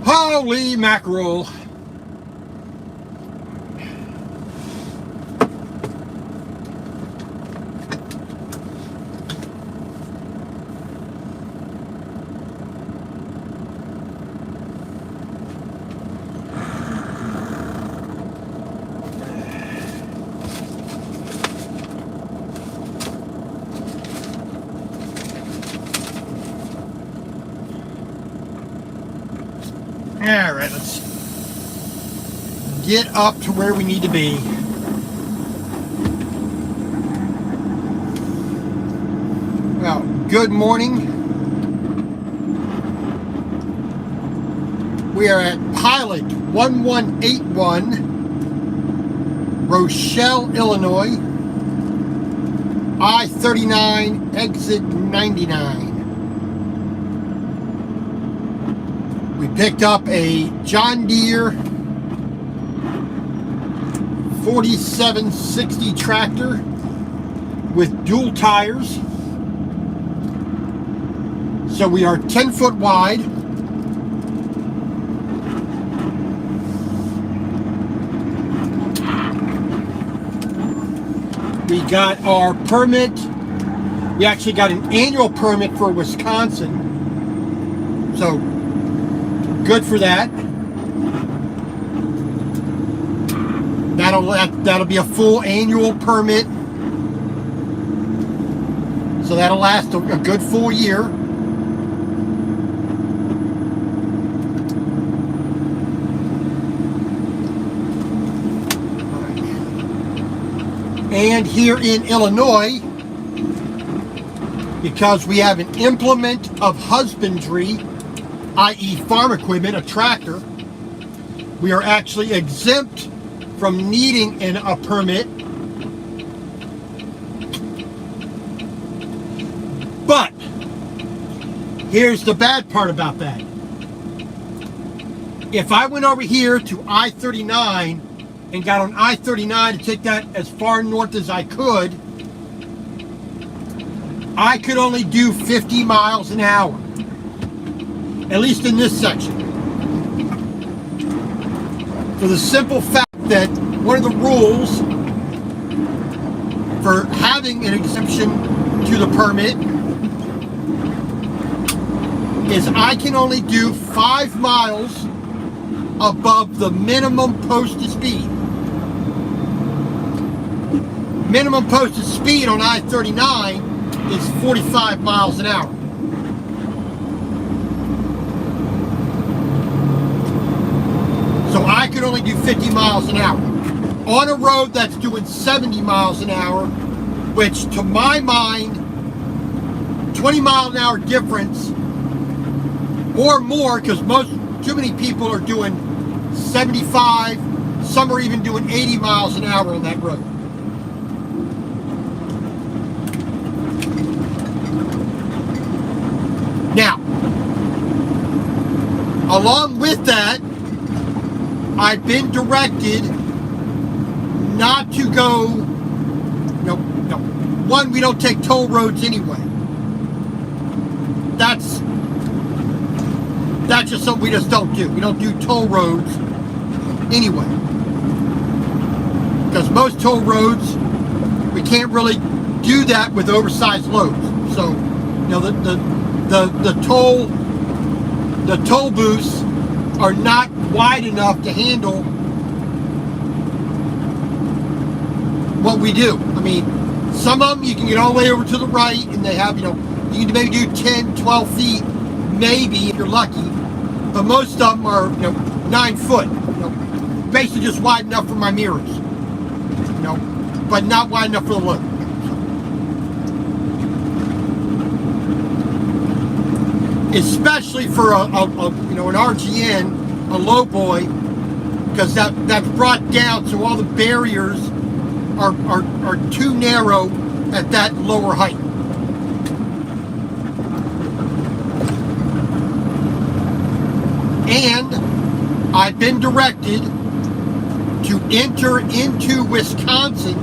Holy mackerel. All right, let's get up to where we need to be. Well, good morning. We are at Pilot 1181, Rochelle, Illinois, I-39, exit 99. We picked up a John Deere 4760 tractor with dual tires. So we are 10 foot wide. We got our permit. We actually got an annual permit for Wisconsin. So good for that. That'll be a full annual permit. So that'll last a good full year. And here in Illinois, because we have an implement of husbandry, i.e. farm equipment, a tractor, we are actually exempt from needing a permit. But here's the bad part about that. If I went over here to I-39 and got on I-39 to take that as far north as I could only do 50 miles an hour. At least in this section. For the simple fact that one of the rules for having an exemption to the permit is I can only do 5 miles above the minimum posted speed. Minimum posted speed on I-39 is 45 miles an hour. So I could only do 50 miles an hour on a road that's doing 70 miles an hour, which to my mind, 20 mile an hour difference or more, because too many people are doing 75, some are even doing 80 miles an hour on that road. Now, along with that, I've been directed not to go, one, we don't take toll roads anyway. That's just something we just don't do. We don't do toll roads anyway. Because most toll roads, we can't really do that with oversized loads. So, the toll booths are not wide enough to handle what we do. I mean, some of them you can get all the way over to the right and they have, you can maybe do 10, 12 feet, maybe if you're lucky. But most of them are, 9 foot, basically just wide enough for my mirrors, but not wide enough for the load. Especially for an RGN, a low boy, because that's brought down, so all the barriers are too narrow at that lower height. And I've been directed to enter into Wisconsin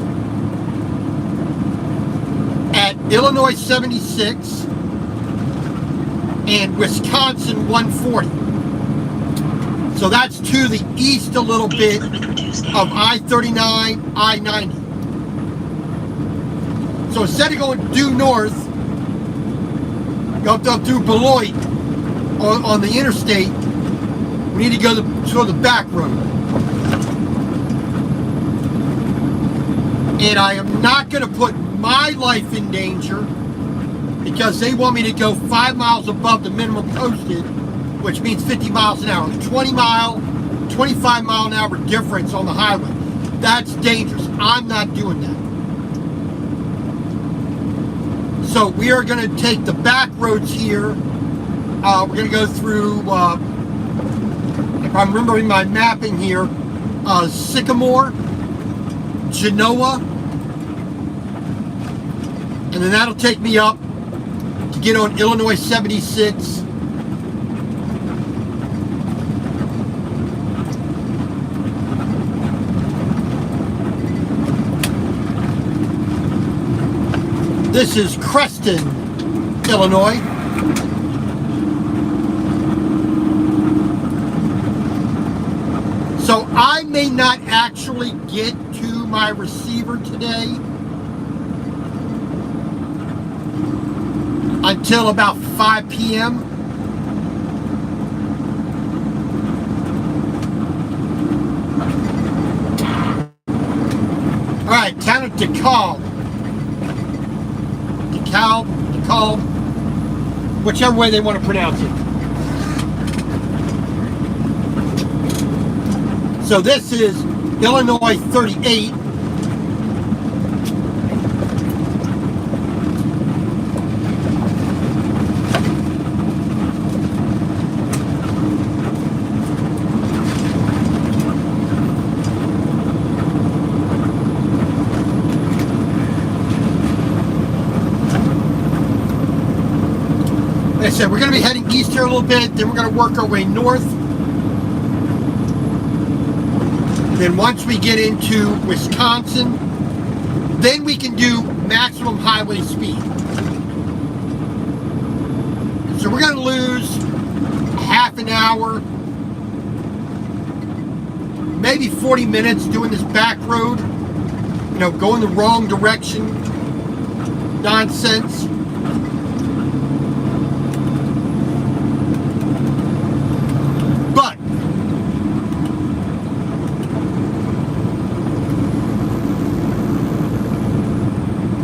at Illinois 76 and Wisconsin 140. So that's to the east a little bit of I-39, I-90. So instead of going due north, go up through Beloit on the interstate, we need to go to the back road. And I am not going to put my life in danger because they want me to go 5 miles above the minimum posted, which means 50 miles an hour. 25 mile an hour difference on the highway. That's dangerous. I'm not doing that. So we are going to take the back roads here. We're going to go through, if I'm remembering my mapping here, Sycamore, Genoa, and then that'll take me up to get on Illinois 76. This is Creston, Illinois. So I may not actually get to my receiver today until about 5 p.m. All right, town of DeKalb, whichever way they want to pronounce it. So this is Illinois 38. Like I said, we're going to be heading east here a little bit, then we're going to work our way north. Then once we get into Wisconsin, then we can do maximum highway speed. So we're going to lose half an hour, maybe 40 minutes doing this back road, you know, going the wrong direction, nonsense.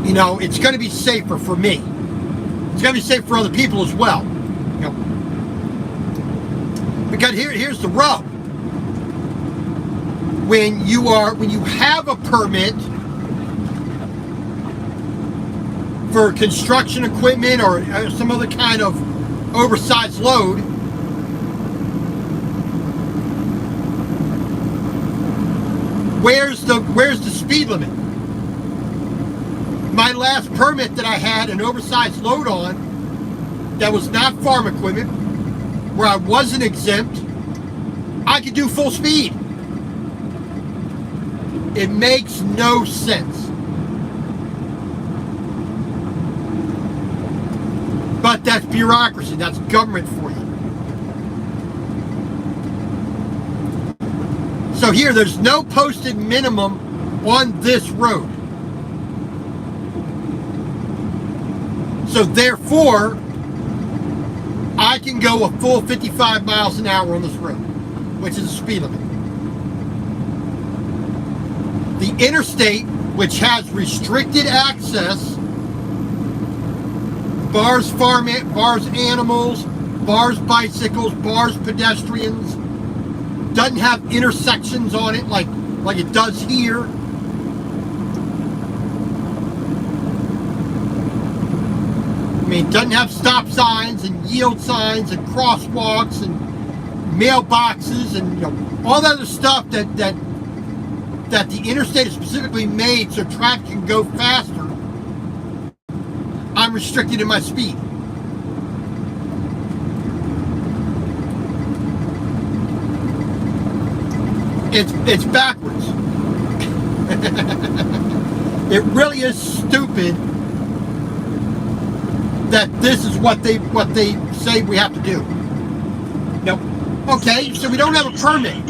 You know, it's going to be safer for me. It's going to be safe for other people as well. You know, because here's the rub. When you have a permit for construction equipment or some other kind of oversized load, where's the speed limit? My last permit that I had an oversized load on that was not farm equipment, where I wasn't exempt, I could do full speed. It makes no sense. But that's bureaucracy, that's government for you. So here, there's no posted minimum on this road. So therefore, I can go a full 55 miles an hour on this road, which is the speed limit. The interstate, which has restricted access, bars animals, bars bicycles, bars pedestrians, doesn't have intersections on it like it does here. I mean, it doesn't have stop signs and yield signs and crosswalks and mailboxes and, you know, all that other stuff that the interstate is specifically made so traffic can go faster. I'm restricted in my speed. It's backwards. It really is stupid that this is what they say we have to do. No. Okay, so we don't have a permit.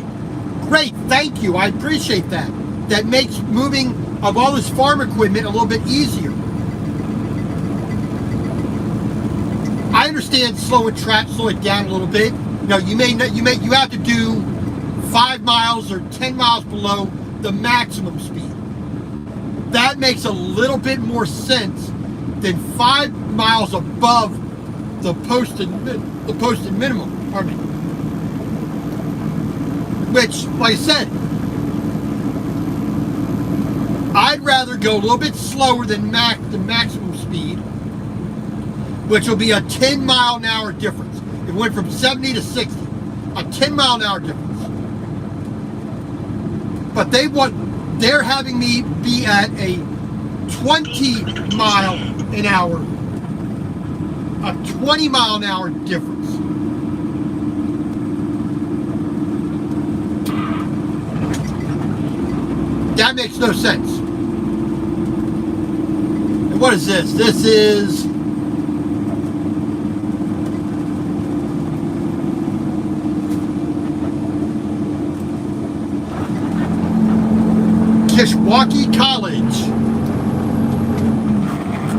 Great, thank you. I appreciate that. That makes moving of all this farm equipment a little bit easier. I understand slow it down a little bit. You know, you have to do 5 miles or 10 miles below the maximum speed. That makes a little bit more sense than 5 miles above the posted minimum. Pardon me. Which, like I said, I'd rather go a little bit slower than the maximum speed, which will be a 10 mile an hour difference. It went from 70 to 60, a 10 mile an hour difference. But they're having me be at a 20 mile an hour, a 20 mile an hour difference. That makes no sense. And what is this? This is Kishwaukee College.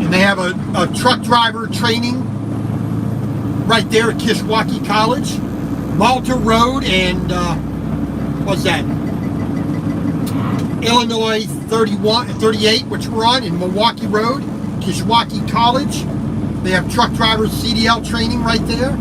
And they have a truck driver training right there at Kishwaukee College. Malta Road and what's that? Illinois 38, which we're on, in Milwaukee Road, Kishwaukee College. They have truck drivers CDL training right there.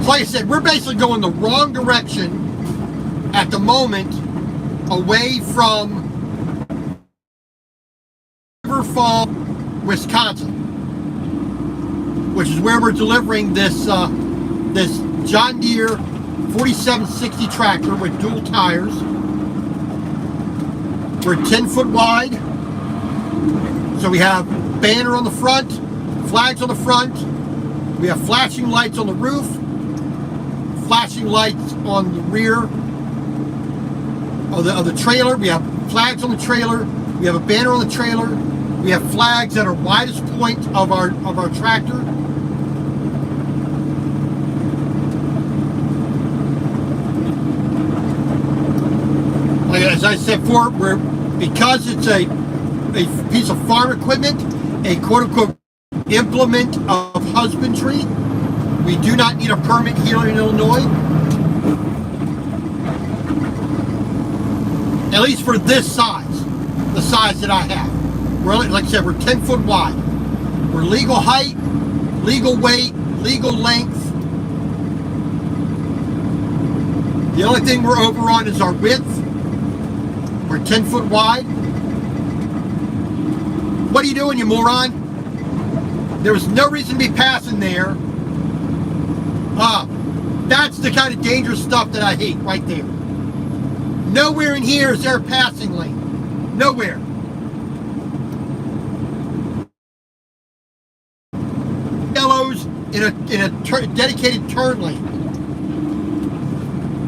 Like I said, we're basically going the wrong direction at the moment, away from River Falls, Wisconsin, which is where we're delivering this this John Deere 4760 tractor with dual tires. We're 10 foot wide, so we have banner on the front, flags on the front, we have flashing lights on the roof, flashing lights on the rear of the trailer. We have flags on the trailer, we have a banner on the trailer, we have flags at our widest point of our tractor. As I said before, because it's a piece of farm equipment, a quote-unquote implement of husbandry, we do not need a permit here in Illinois. At least for this size, the size that I have. We're, like I said, we're 10 foot wide. We're legal height, legal weight, legal length. The only thing we're over on is our width. We're 10 foot wide. What are you doing, you moron? There was no reason to be passing there. That's the kind of dangerous stuff that I hate right there. Nowhere in here is there a passing lane. Nowhere. Yellows in a dedicated turn lane.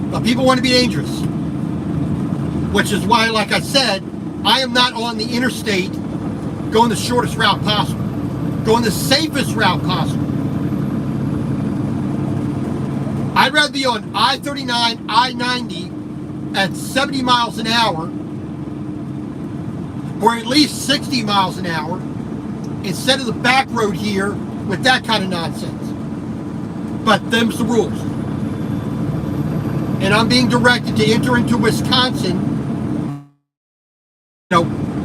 But people want to be dangerous. Which is why, like I said, I am not on the interstate going the shortest route possible. Going the safest route possible. I'd rather be on I-39, I-90 at 70 miles an hour, or at least 60 miles an hour, instead of the back road here with that kind of nonsense. But them's the rules. And I'm being directed to enter into Wisconsin,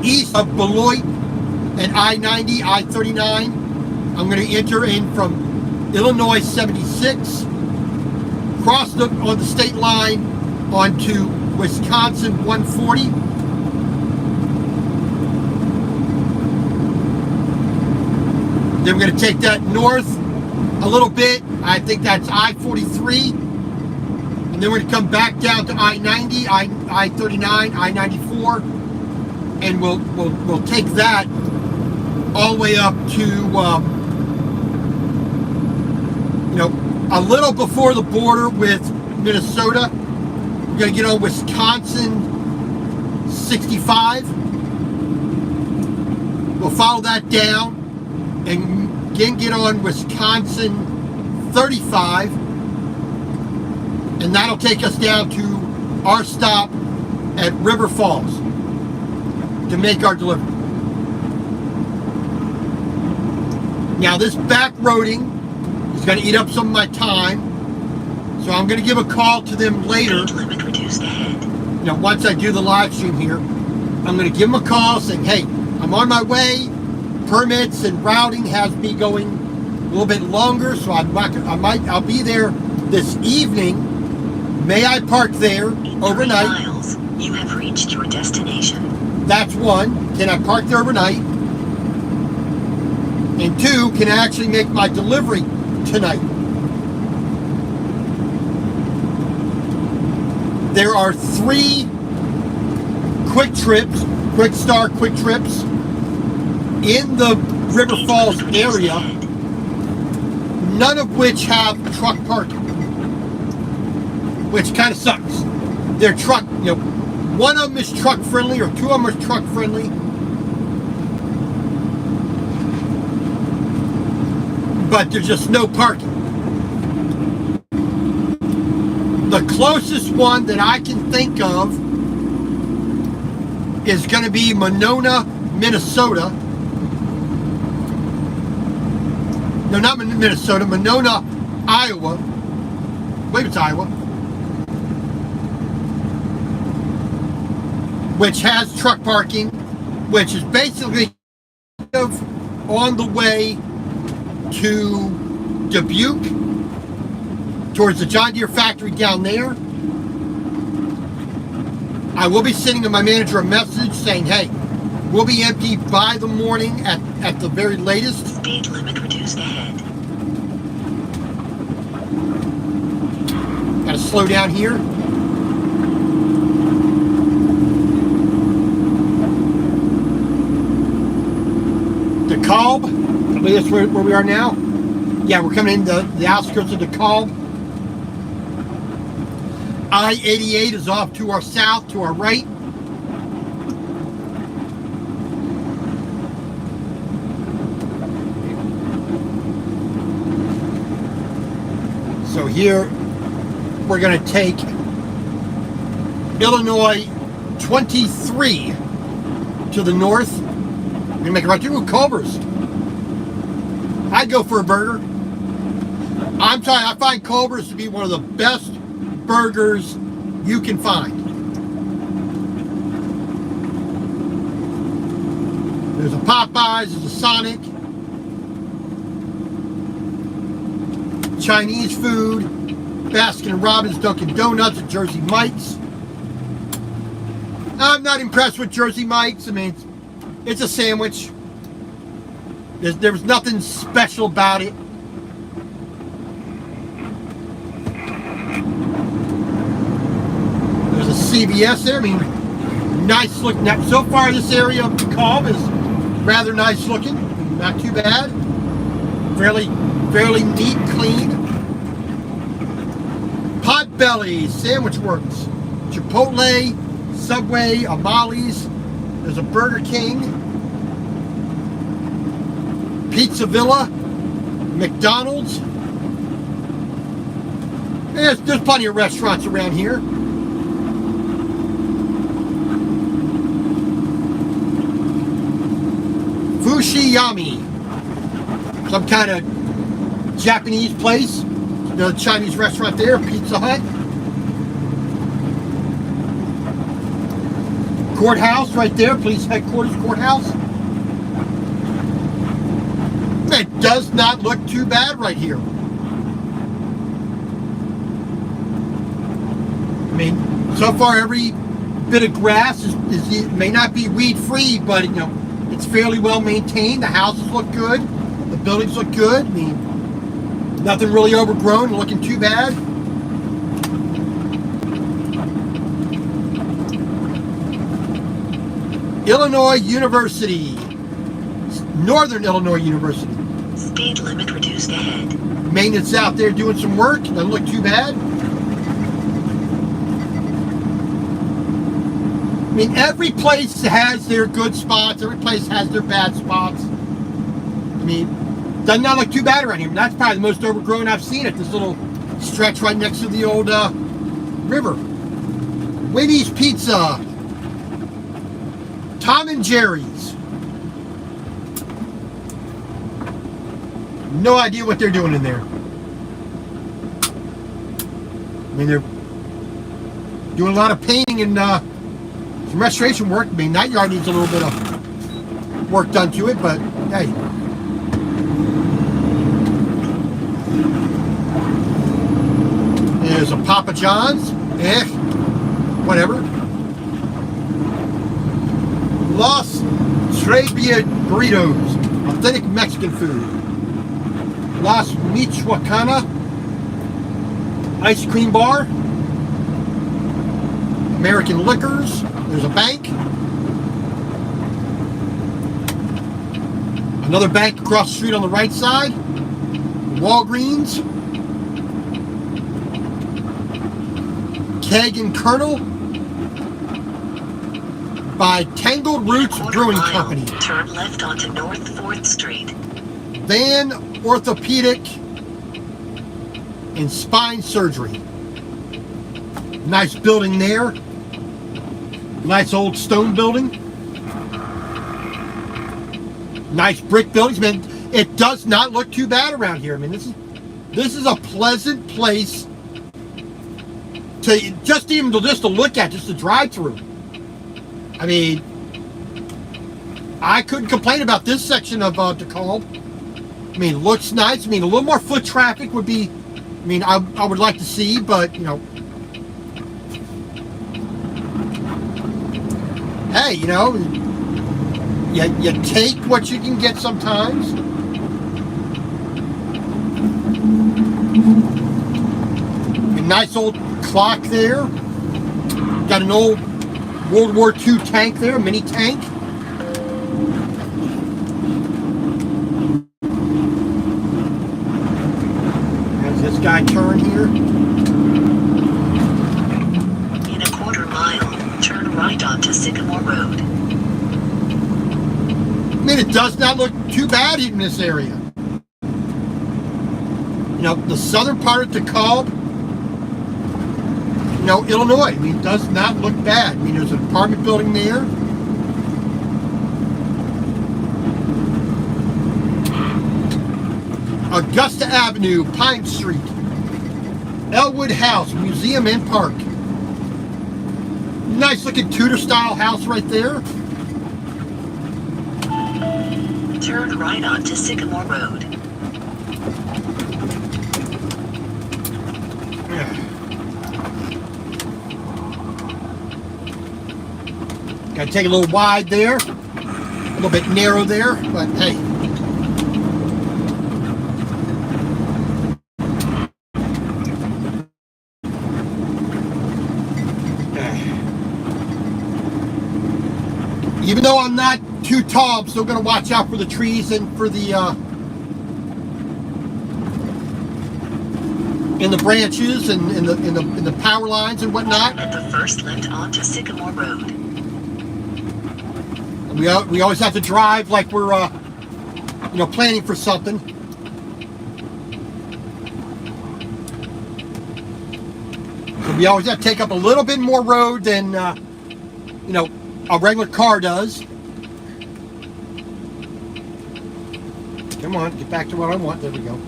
east of Beloit and I-90, I-39. I'm going to enter in from Illinois 76, cross on the state line onto Wisconsin 140. Then we're going to take that north a little bit. I think that's I-43. And then we're going to come back down to I-90, I-39, I-94. And we'll take that all the way up to a little before the border with Minnesota. We're going to get on Wisconsin 65. We'll follow that down and again get on Wisconsin 35, and that'll take us down to our stop at River Falls to make our delivery. Now this back roading is going to eat up some of my time, so I'm going to give a call to them later. Speed limit reduced ahead. You know, once I do the live stream here, I'm going to give them a call saying, hey, I'm on my way. Permits and routing has me going a little bit longer, so I'll be there this evening. May I park there In overnight? 3 miles, you have reached your destination. That's one. Can I park there overnight? And two, can I actually make my delivery tonight? There are 3 quick trips, quick start quick trips in the River Speed Falls limit reduced area, ahead. none of which have truck parking, which kind of sucks. They're truck, you know, one of them is truck friendly or 2 of them are truck friendly. But there's just no parking. The closest one that I can think of is going to be Monona, Minnesota. No, not Minnesota, Monona, Iowa. I believe it's Iowa. Which has truck parking, which is basically on the way to Dubuque, towards the John Deere factory down there. I will be sending my manager a message saying, hey, we'll be empty by the morning at the very latest. Speed limit reduced ahead. Gotta slow down here. DeKalb, I believe that's where we are now. Yeah, we're coming into the outskirts of DeKalb. I-88 is off to our south, to our right. So here we're going to take Illinois 23 to the north. We're going to make it right through Culver's. I'd go for a burger. I'm telling you, I find Culver's to be one of the best burgers you can find. There's a Popeyes, there's a Sonic, Chinese food, Baskin Robbins, Dunkin' Donuts, and Jersey Mike's. I'm not impressed with Jersey Mike's. I mean, it's a sandwich. There was nothing special about it. There's a CVS there. I mean, nice looking. Now, so far, this area of DeKalb is rather nice looking. Not too bad. Fairly neat, clean. Potbelly, Sandwich Works, Chipotle, Subway, Amali's. There's a Burger King, Pizza Villa, McDonald's. There's plenty of restaurants around here. Fushiyami, some kind of Japanese place. The Chinese restaurant there, Pizza Hut. Courthouse right there, police headquarters courthouse. It does not look too bad right here. I mean, so far every bit of grass is it may not be weed free, but you know, it's fairly well maintained. The houses look good, the buildings look good. I mean, nothing really overgrown, looking too bad. Illinois University, Northern Illinois University. Speed limit reduced ahead. Maintenance out there doing some work, doesn't look too bad. mean, every place has their good spots. Every place has their bad spots. I mean, does not look too bad around here. That's probably the most overgrown I've seen it. This little stretch right next to the old river. Winnie's Pizza. Tom and Jerry's. No idea what they're doing in there. I mean, they're doing a lot of painting and some restoration work. I mean, that yard needs a little bit of work done to it, but hey. There's a Papa John's. Whatever. Los Trebia Burritos. Authentic Mexican food. Las Michoacana Ice Cream Bar. American Liquors. There's a bank. Another bank across the street on the right side. Walgreens. Keg and Kernel by Tangled Roots Brewing Company. Turn left onto North 4th Street. Van Orthopedic and Spine Surgery. Nice building there. Nice old stone building. Nice brick buildings. Man, it does not look too bad around here. I mean, this is a pleasant place to just to look at, just to drive through. I mean, I couldn't complain about this section of DeKalb. I mean, it looks nice. I mean, a little more foot traffic would be, I mean, I would like to see, but, you know, hey, you know, you take what you can get sometimes. A nice old clock there. Got an old World War II tank there, a mini tank. As this guy turn here. In a quarter mile, turn right onto Sycamore Road. I mean, it does not look too bad in this area. You know, the southern part of DeKalb, you know, Illinois, I mean, it does not look bad. I mean, there's an apartment building there. Augusta Avenue, Pine Street. Elwood House, Museum and Park. Nice looking Tudor style house right there. Turn right onto Sycamore Road. Got to take a little wide there, a little bit narrow there, but hey. Even though I'm not too tall, I'm still going to watch out for the trees and for the in the branches and in the power lines and whatnot. At the first left onto Sycamore Road. We always have to drive like we're you know, planning for something. So we always have to take up a little bit more road than you know, a regular car does. Come on, get back to what I want. There we go.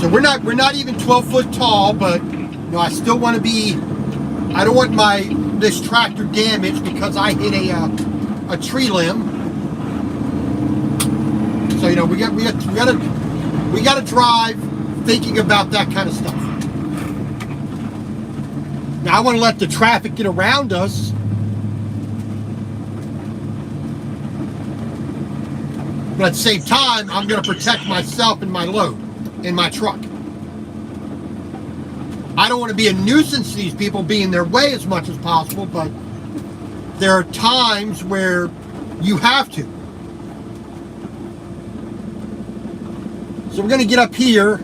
So we're not even 12 foot tall, but you know, I still want to be. I don't want this tractor damaged because I hit a tree limb. So you know, we got to drive thinking about that kind of stuff. Now I want to let the traffic get around us. But at the same time, I'm going to protect myself and my load in my truck. I don't want to be a nuisance to these people, be in their way as much as possible, but there are times where you have to. So we're going to get up here.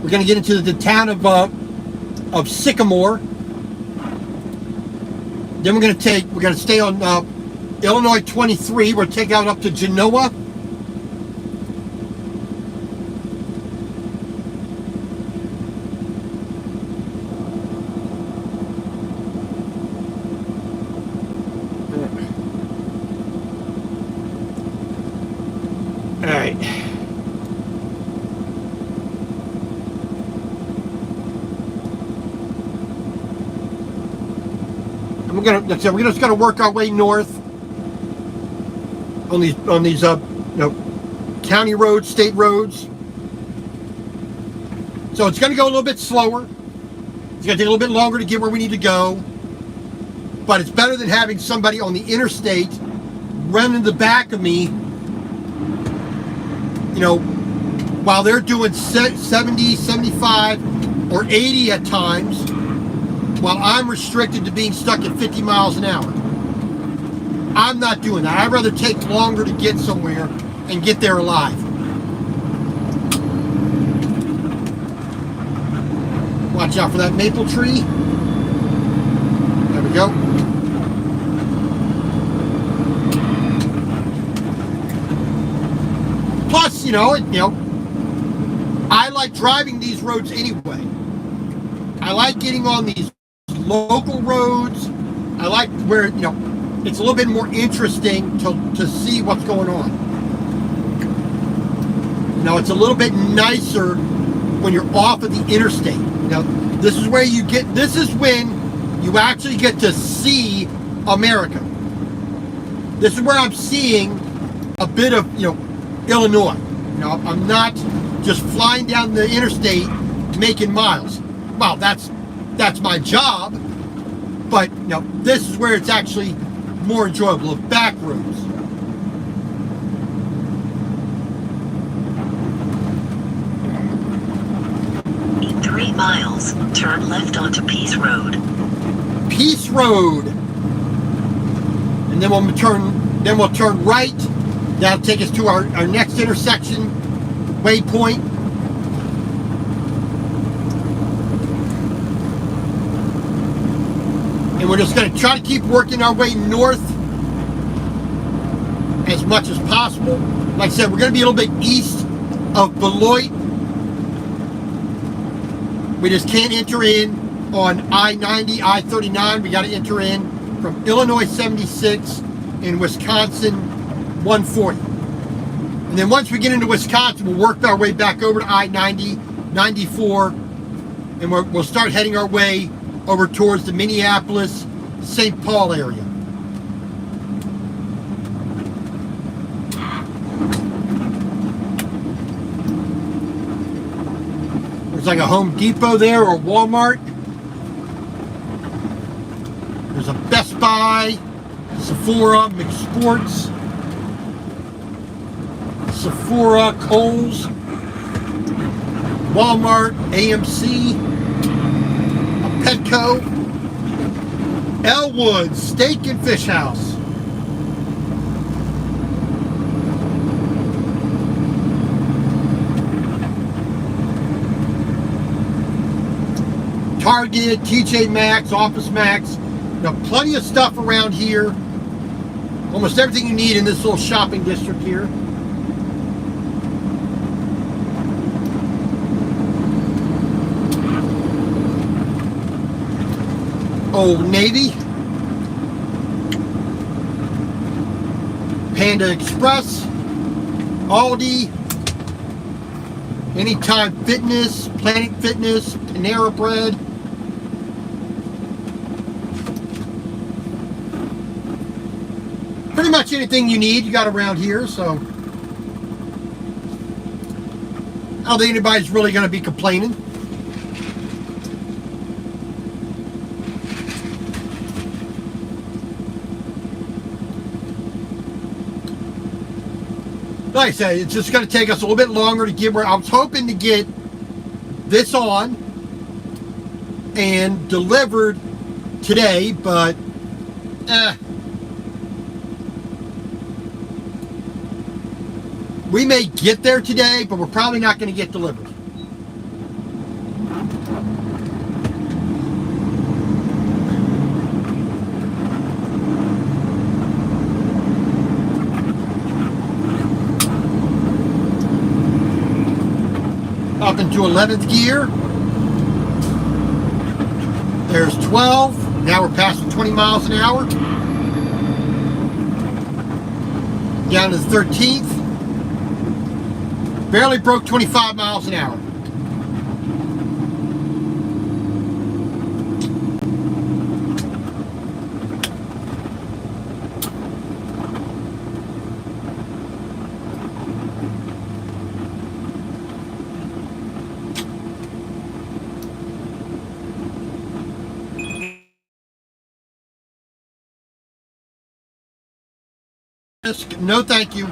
We're going to get into the town of Sycamore. Then we're going to stay on Illinois 23. We'll take out up to Genoa. All right. And we're just gonna work our way north on these county roads, state roads. So it's gonna go a little bit slower. It's gonna take a little bit longer to get where we need to go. But it's better than having somebody on the interstate running the back of me, while they're doing 70, 75, or 80 at times, while I'm restricted to being stuck at 50 miles an hour. I'm not doing that. I'd rather take longer to get somewhere and get there alive. Watch out for that maple tree. There we go. Plus, I like driving these roads anyway. I like getting on these local roads. I like where, it's a little bit more interesting to see what's going on. It's a little bit nicer when you're off of the interstate. This is when you actually get to see America. This is where I'm seeing a bit of, Illinois. I'm not just flying down the interstate making miles. Well, that's my job, but this is where it's actually more enjoyable. The back roads. In 3 miles, turn left onto Peace Road. Peace Road, and then we'll turn right. That'll take us to our next intersection waypoint. And we're just going to try to keep working our way north as much as possible. Like I said, we're going to be a little bit east of Beloit. We just can't enter in on I-90, I-39. We got to enter in from Illinois 76 and Wisconsin 140. And then once we get into Wisconsin, we'll work our way back over to I-90, 94, and we'll start heading our way over towards the Minneapolis, St. Paul area. There's like a Home Depot there or Walmart. There's a Best Buy, Sephora, McSports, Sephora, Kohl's, Walmart, AMC, Petco, Elwood Steak and Fish House. Target, TJ Maxx, Office Max. Plenty of stuff around here. Almost everything you need in this little shopping district here. Old Navy, Panda Express, Aldi, Anytime Fitness, Planet Fitness, Panera Bread. Pretty much anything you need you got around here, so I don't think anybody's really going to be complaining. Like I said, it's just going to take us a little bit longer to get where I was hoping to get this on and delivered today, but We may get there today, but we're probably not going to get delivered. Up into 11th gear. There's 12. Now we're passing 20 miles an hour. Down to the 13th. Barely broke 25 miles an hour. No, thank you.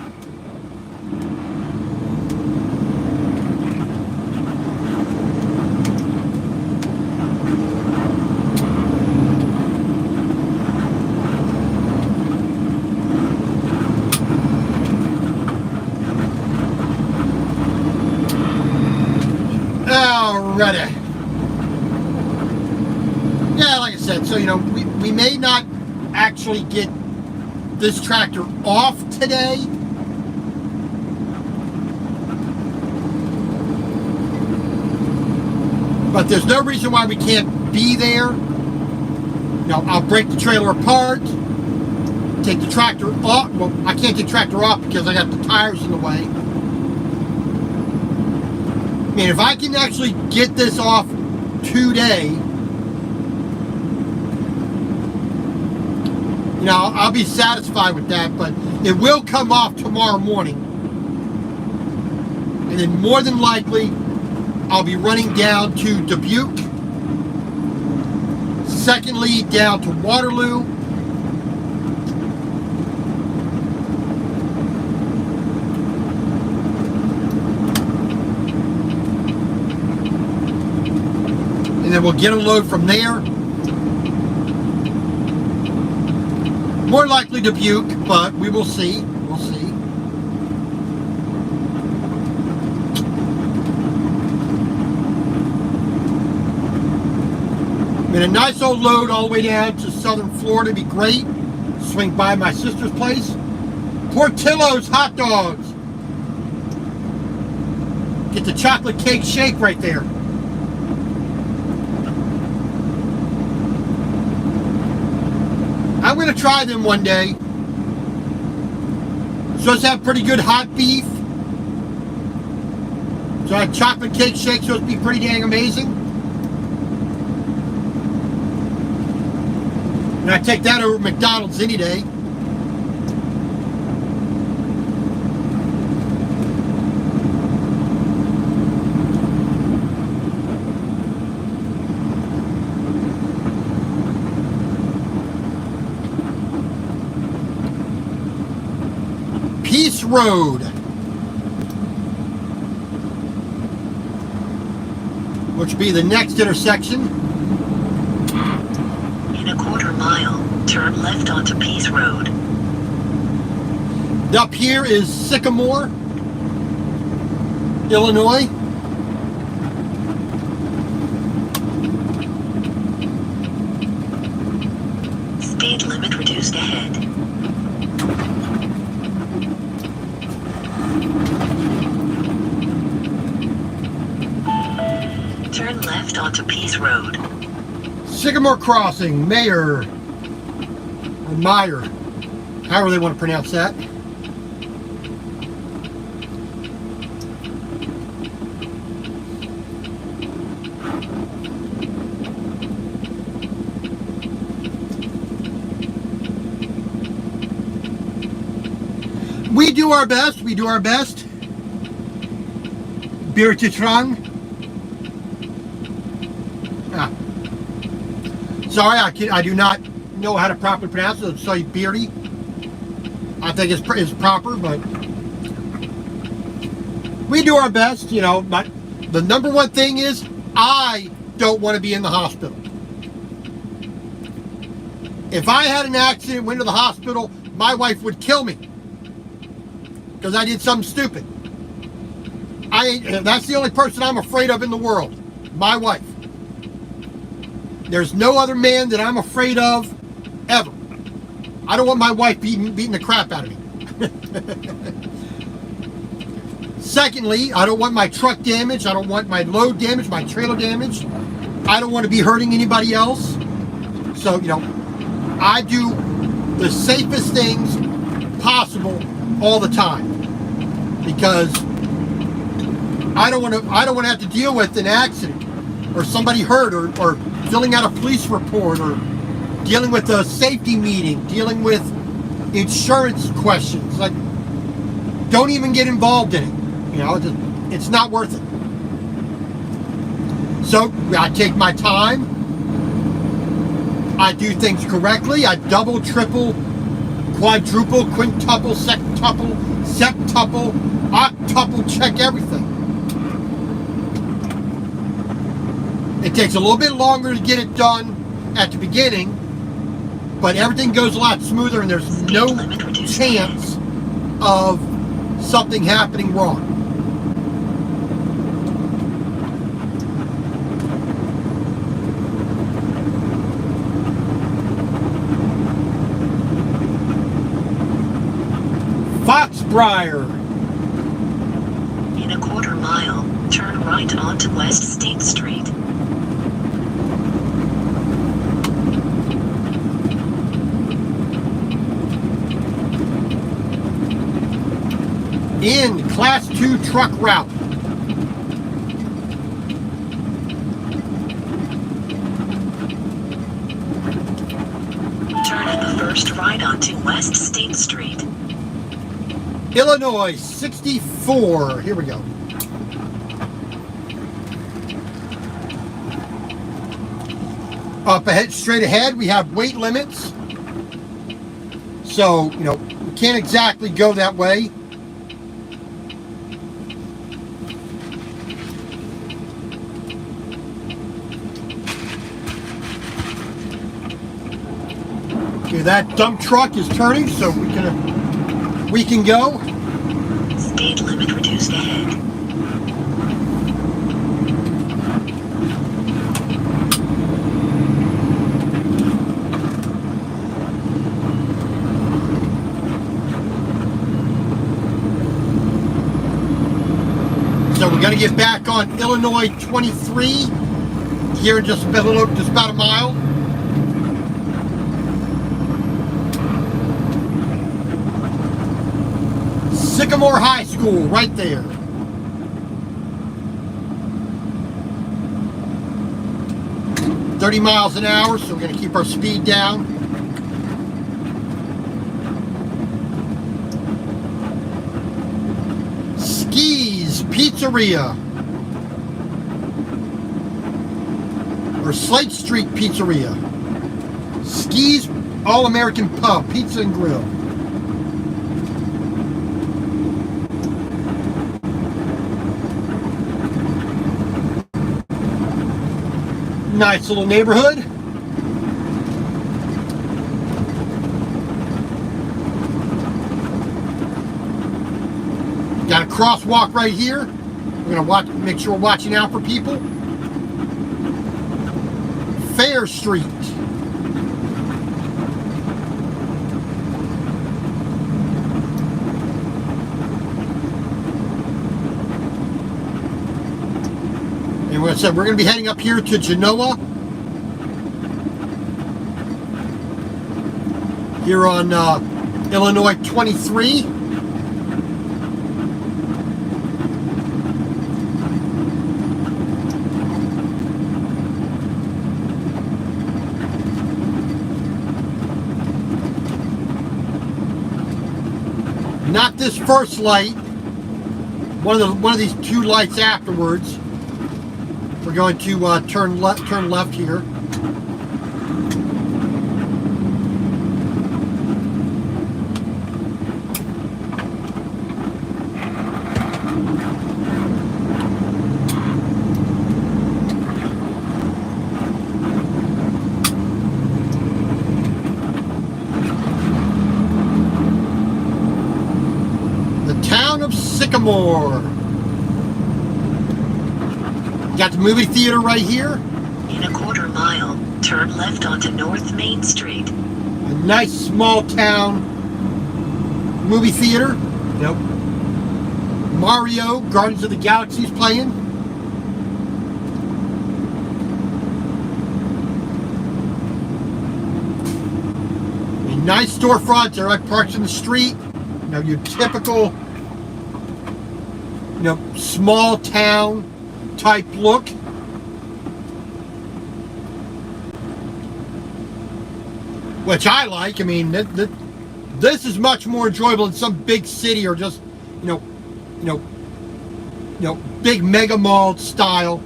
Alrighty. Yeah, like I said, so we may not actually get this tractor off today. But there's no reason why we can't be there. I'll break the trailer apart, take the tractor off. Well, I can't take the tractor off because I got the tires in the way. I mean, if I can actually get this off today, I'll be satisfied with that, but it will come off tomorrow morning. And then more than likely, I'll be running down to Dubuque. Secondly, down to Waterloo. And then we'll get a load from there. More likely Dubuque, but we will see. We'll see. And a nice old load all the way down to southern Florida would be great. Swing by my sister's place. Portillo's hot dogs. Get the chocolate cake shake right there. I'm going to try them one day. Supposed to have pretty good hot beef. So that chocolate cake shake supposed to be pretty dang amazing. And I take that over McDonald's any day. Peace Road, which will be the next intersection. In a quarter mile, turn left onto Peace Road. Up here is Sycamore, Illinois. Speed limit reduced ahead. Turn left onto Peace Road. Sycamore Crossing, Mayer, or Meyer, however they want to pronounce that. We do our best. We do our best. Birtitrang. Sorry, I do not know how to properly pronounce it. So Beardy. I think it's proper, but we do our best. But the number one thing is I don't want to be in the hospital. If I had an accident, went to the hospital, my wife would kill me because I did something stupid. That's the only person I'm afraid of in the world. My wife. There's no other man that I'm afraid of ever. I don't want my wife beating the crap out of me. Secondly, I don't want my truck damaged. I don't want my load damaged, my trailer damaged. I don't want to be hurting anybody else. So, I do the safest things possible all the time, because I don't want to have to deal with an accident or somebody hurt or filling out a police report or dealing with a safety meeting, dealing with insurance questions. Like, don't even get involved in it. It's not worth it. So I take my time. I do things correctly. I double, triple, quadruple, quintuple, sextuple, septuple, octuple, check everything. It takes a little bit longer to get it done at the beginning, but everything goes a lot smoother and there's no chance of something happening wrong. Foxbriar. In a quarter mile, turn right onto West State Street. In Class 2 truck route. Turn at the first right onto West State Street. Illinois 64. Here we go. Up ahead, straight ahead, we have weight limits. So, we can't exactly go that way. Okay, that dump truck is turning, so we can go. Speed limit reduced ahead. So we're going to get back on Illinois 23 here in just about a mile. Sycamore High School, right there. .30 miles an hour, so we're going to keep our speed down. Skis Pizzeria, or Slate Street Pizzeria. Skis All-American Pub, Pizza and Grill. Nice little neighborhood. Got a crosswalk right here. We're going to make sure we're watching out for people. Fair Street. And what I said, we're going to be heading up here to Genoa. Here on Illinois 23. Not this first light. One of these two lights afterwards. We're going to turn left here. The town of Sycamore. Got the movie theater right here. In a quarter mile, turn left onto North Main Street. A nice small town movie theater. Yep. Mario, Guardians of the Galaxy is playing. A nice storefront. They're like parked in the street. You know, your typical, you know, small town type look. Which I like. I mean, this is much more enjoyable than some big city or just, you know, big mega mall style,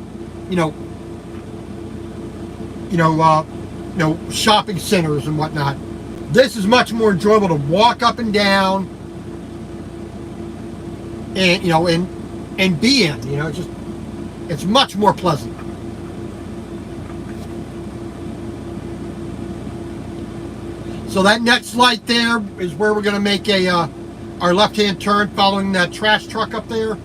shopping centers and whatnot. This is much more enjoyable to walk up and down, and and be in. You know, it's much more pleasant. So that next light there is where we're going to make our left-hand turn following that trash truck up there.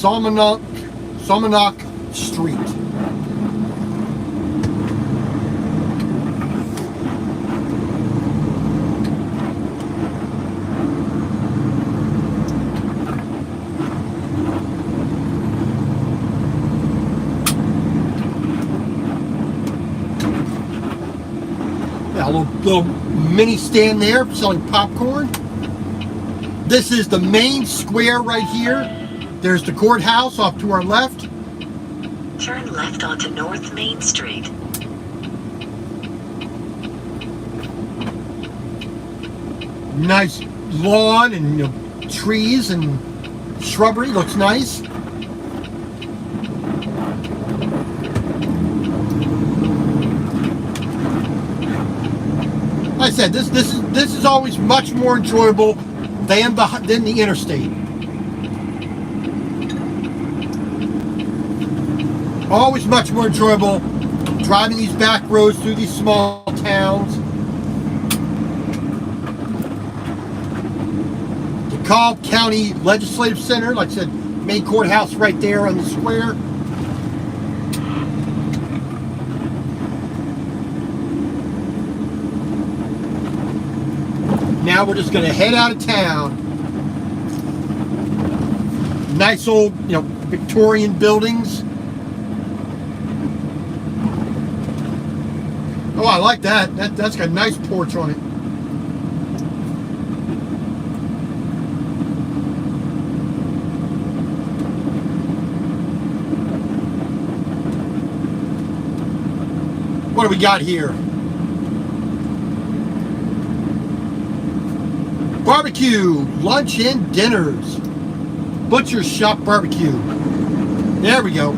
Salmonok Street. A little mini stand there selling popcorn. This is the main square right here. There's the courthouse off to our left. Turn left onto North Main Street. Nice lawn and trees and shrubbery. Looks nice. Like I said, this is always much more enjoyable than the interstate. Always much more enjoyable driving these back roads through these small towns. DeKalb County Legislative Center, like I said, main courthouse right there on the square. Now we're just going to head out of town. Nice old, Victorian buildings. Oh, I like that. That's got a nice porch on it. What do we got here? Barbecue, lunch and dinners. Butcher's Shop Barbecue. There we go. I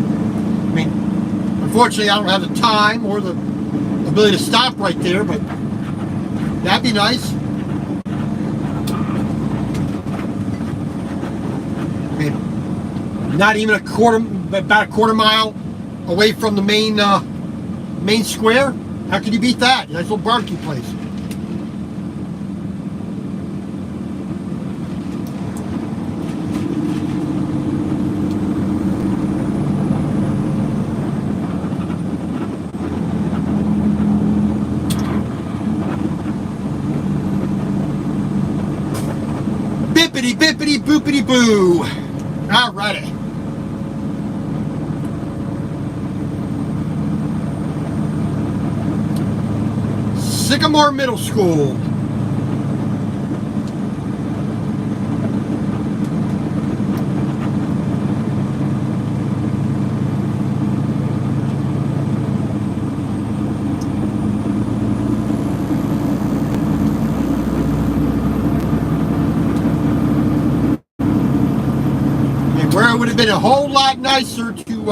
mean, unfortunately, I don't have the time or the ability to stop right there, but that'd be nice. I mean, not even about a quarter mile away from the main square. How could you beat that? Nice little barbecue place. Bippity bippity boopity boo. Alrighty. Sycamore Middle School. Where it would have been a whole lot nicer to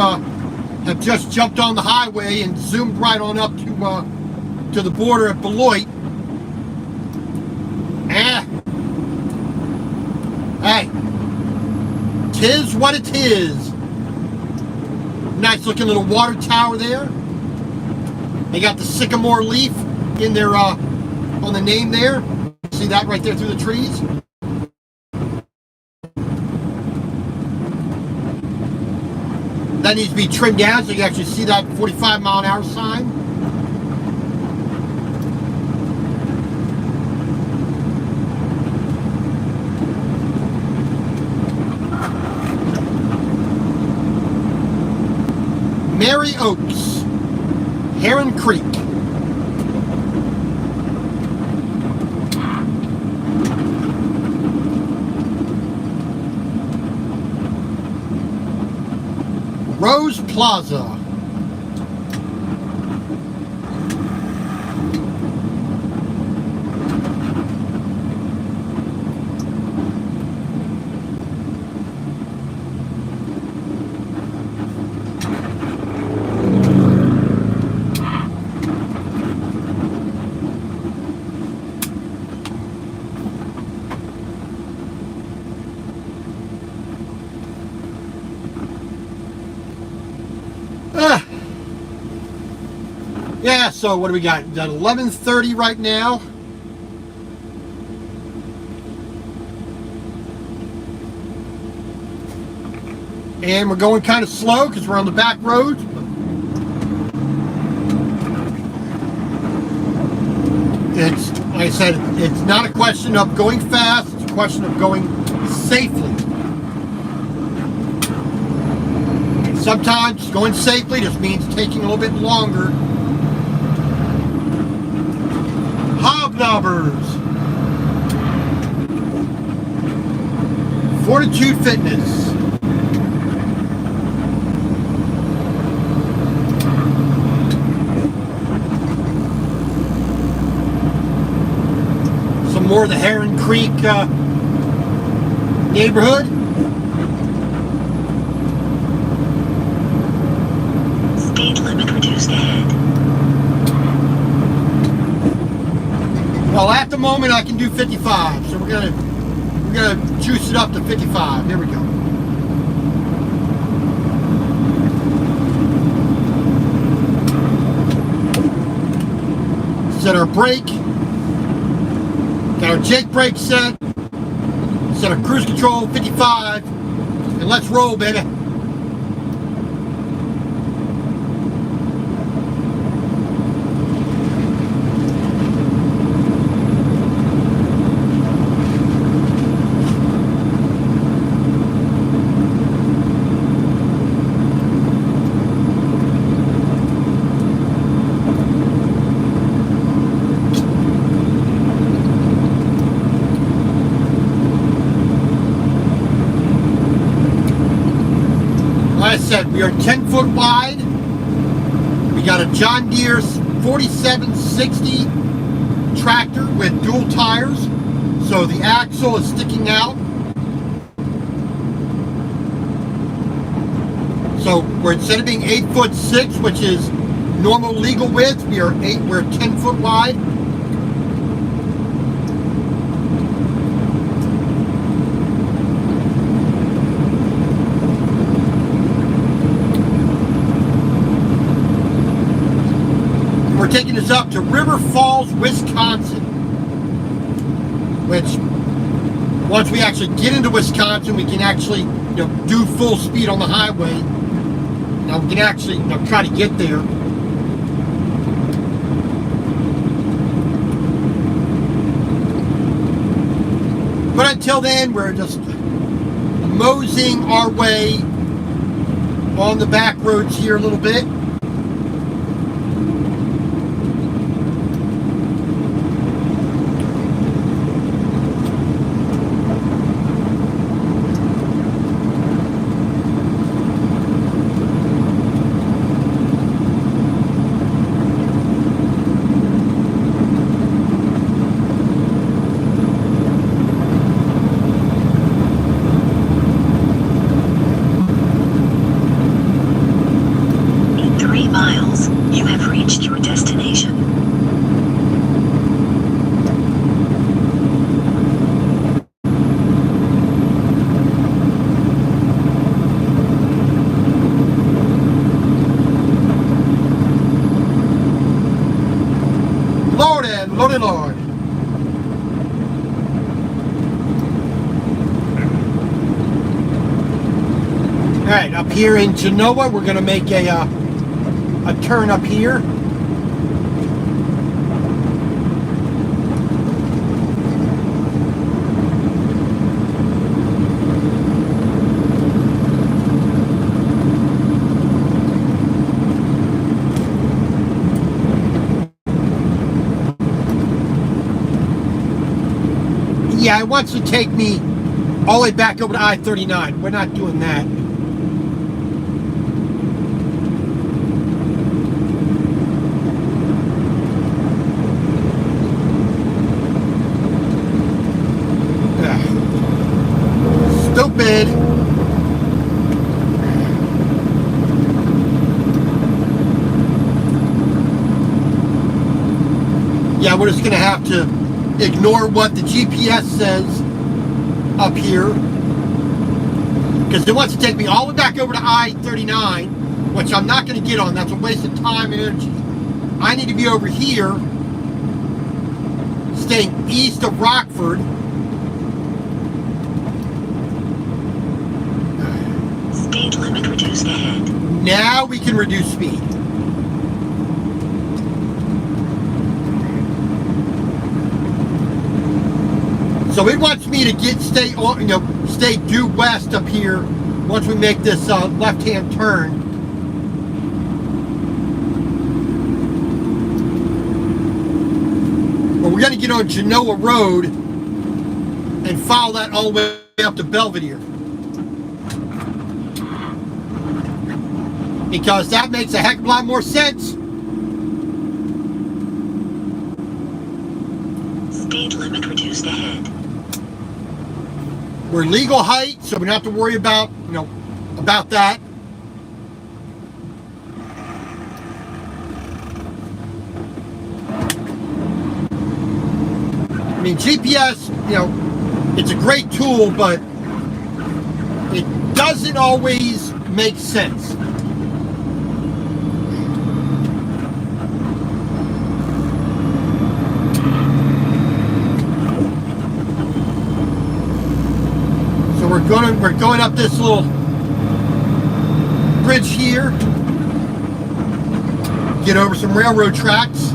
have just jumped on the highway and zoomed right on up to the border at Beloit. Hey, 'tis what it is. Nice looking little water tower there. They got the sycamore leaf in their on the name there. See that right there through the trees? That needs to be trimmed down so you actually see that 45-mile-an-hour sign. Mary Oaks, Heron Creek. Rose Plaza. Yeah, so what do we got? We've got 11:30 right now. And we're going kind of slow because we're on the back roads. It's, like I said, it's not a question of going fast, it's a question of going safely. Sometimes going safely just means taking a little bit longer. Hobnobbers. Fortitude Fitness. Some more of the Heron Creek neighborhood. Speed limit reduced ahead. Well, at the moment I can do 55, so we're gonna juice it up to 55. There we go. Set our brake. Got our Jake brake set. Set our cruise control 55, and let's roll, baby. Like I said, we are 10 foot wide. We got a John Deere 4760 tractor with dual tires, so the axle is sticking out. So we're, instead of being 8'6", which is normal legal width, we're 10 foot wide. We're taking this up to River Falls, Wisconsin, which once we actually get into Wisconsin, we can actually do full speed on the highway. Now we can actually try to get there. But until then, we're just moseying our way on the back roads here a little bit. right, up here in Genoa, we're going to make a turn up here. Yeah, it wants to take me all the way back over to I-39. We're not doing that. Stupid. Yeah, we're just going to have to ignore what the GPS says up here, because it wants to take me all the way back over to I-39, which I'm not going to get on. That's a waste of time and energy. I need to be over here, staying east of Rockford. Speed limit reduced ahead. Now we can reduce speed. So it wants me to stay due west up here once we make this left-hand turn. But we're going to get on Genoa Road and follow that all the way up to Belvedere, because that makes a heck of a lot more sense. Speed limit reduced ahead. We're legal height, so we don't have to worry about, about that. I mean, GPS, it's a great tool, but it doesn't always make sense. So we're going up this little bridge here, get over some railroad tracks.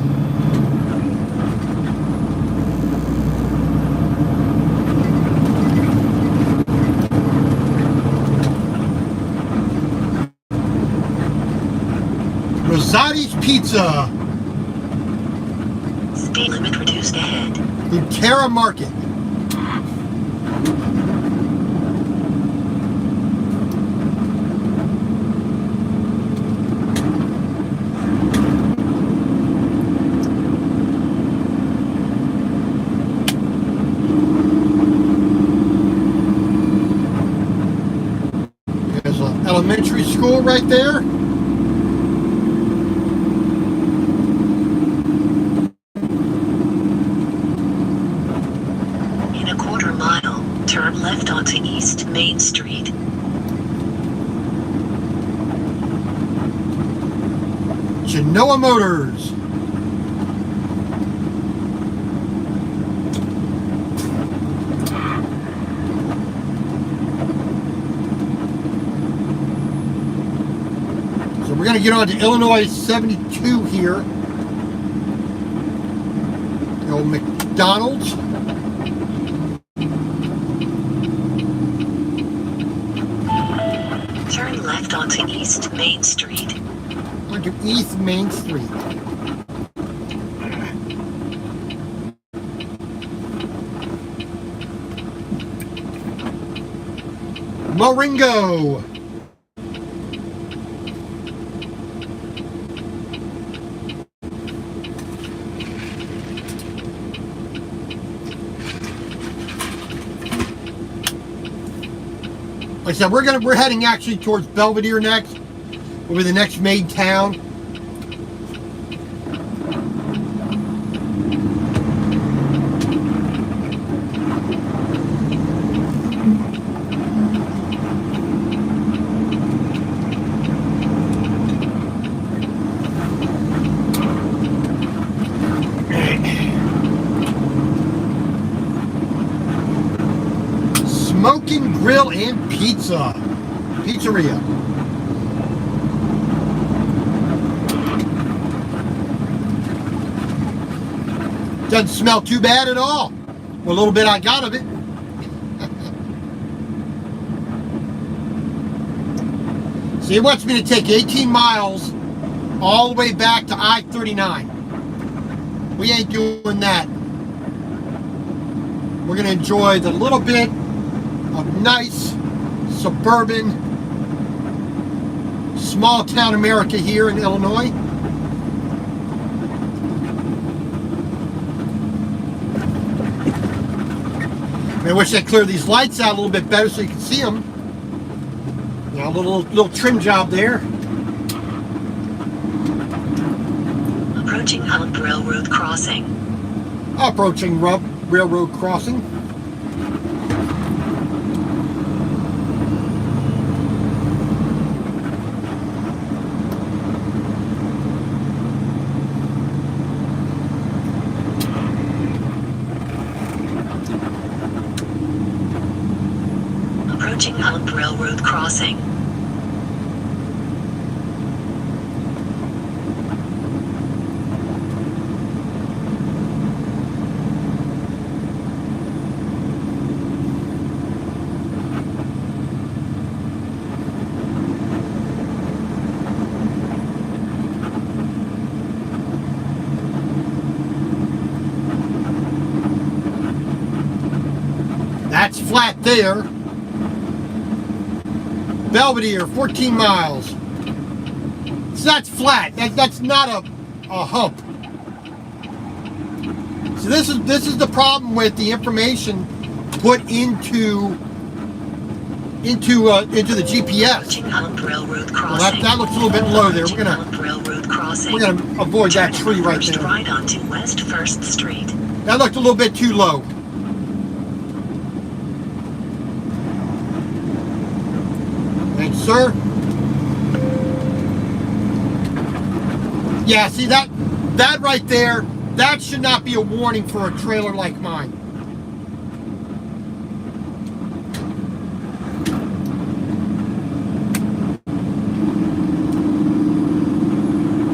Rosati's Pizza. Speed limit reduced ahead. Butera Market. There's an elementary school right there. Turn left onto East Main Street. Genoa Motors. So we're going to get on to Illinois 72 here. The old McDonald's. Turn left onto East Main Street. Onto East Main Street. Marengo. Like I said, we're heading actually towards Belvedere next. Will be the next main town. Smoking Grill and Pizza. Pizzeria. Doesn't smell too bad at all. Well, a little bit I got of it. See, it wants me to take 18 miles all the way back to I-39. We ain't doing that. We're going to enjoy the little bit of nice suburban small town America here in Illinois. I wish I'd clear these lights out a little bit better so you can see them. You know, a little trim job there. Approaching Hump Railroad Crossing. Approaching railroad crossing. Approaching Hump Railroad Crossing. That's flat there. Belvedere, 14 miles. So that's flat. That's not a hump. So this is the problem with the information put into the GPS. Approaching Hump Railroad Well, Crossing. that looks a little bit low there. Approaching Hump Railroad Crossing. We're gonna avoid that Turn tree right first there. right onto West 1st Street. That looked a little bit too low. Thanks, sir. Yeah, see that right there, that should not be a warning for a trailer like mine.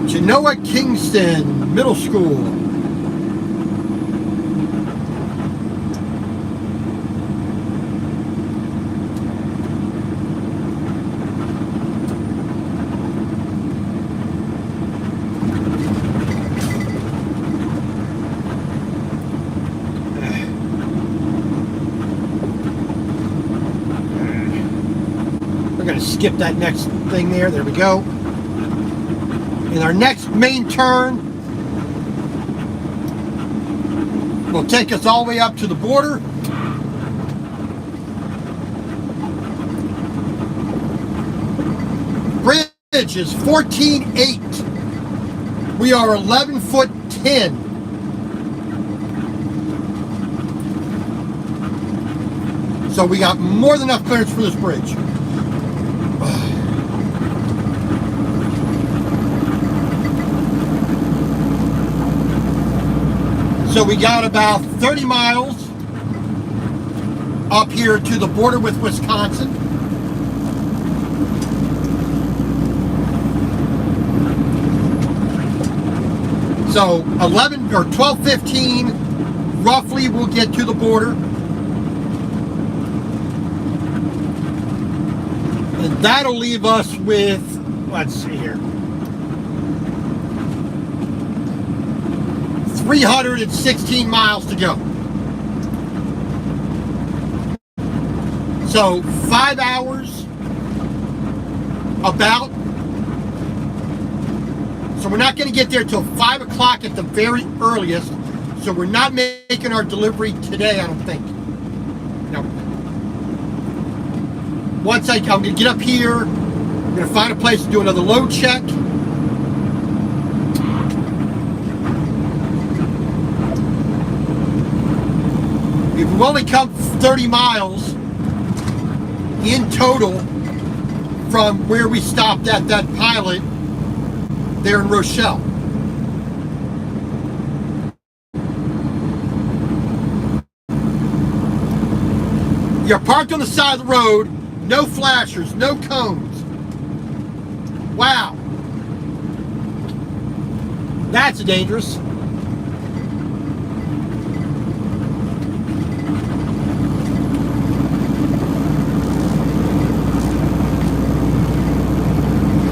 Genoa Kingston Middle School. We're going to skip that next thing there. There we go. In our next main turn, will take us all the way up to the border. Bridge is 14.8. We are 11 foot 10. So we got more than enough clearance for this bridge. So we got about 30 miles up here to the border with Wisconsin. So 11 or 12:15 roughly we'll get to the border. And that'll leave us with, let's see here, 316 miles to go. So 5 hours about. So we're not going to get there till 5 o'clock at the very earliest. So we're not making our delivery today, I don't think. No. Once I'm going to get up here, I'm going to find a place to do another load check. We've only come 30 miles in total from where we stopped at that pilot there in Rochelle. You're parked on the side of the road. No flashers, no cones. Wow. That's dangerous.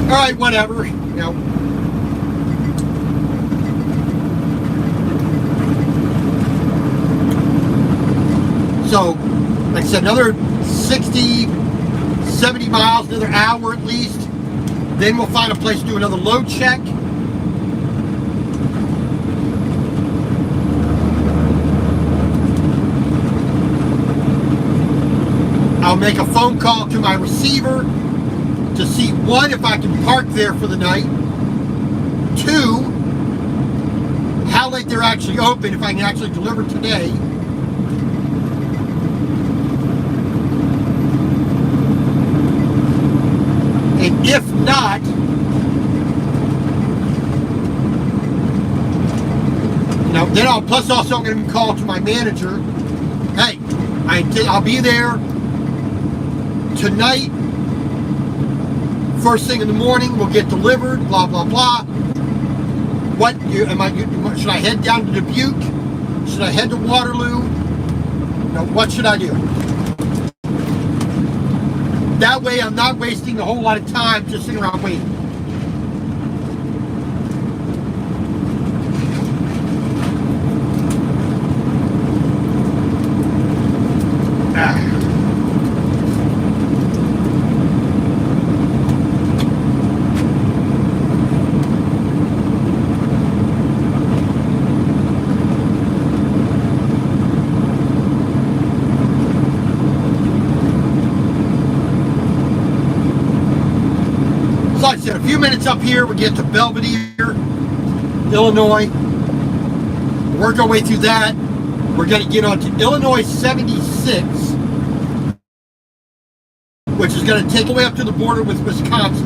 All right, whatever. You know. So, like I said, another 60, 70 miles, another hour at least. Then we'll find a place to do another load check. I'll make a phone call to my receiver to see, one, if I can park there for the night. Two, how late they're actually open, if I can actually deliver today. And if not, you know, then I'm going to call to my manager. Hey, I'll be there tonight. First thing in the morning, we'll get delivered. Blah blah blah. Should I head down to Dubuque? Should I head to Waterloo? No, what should I do? That way, I'm not wasting a whole lot of time just sitting around waiting. Like I said, a few minutes up here, we get to Belvidere, Illinois. Work our way through that. We're going to get onto Illinois 76, which is going to take away up to the border with Wisconsin.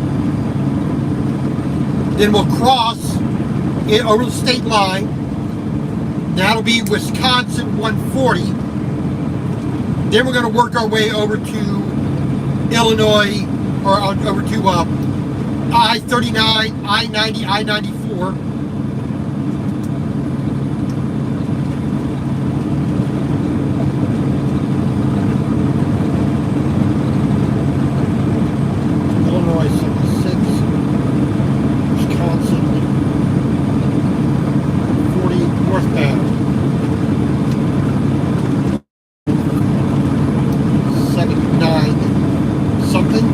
Then we'll cross it over the state line. That'll be Wisconsin 140. Then we're going to work our way over to Illinois, or over to I-39, I-90, I-94. Illinois 76, Wisconsin 40 northbound. 79 something.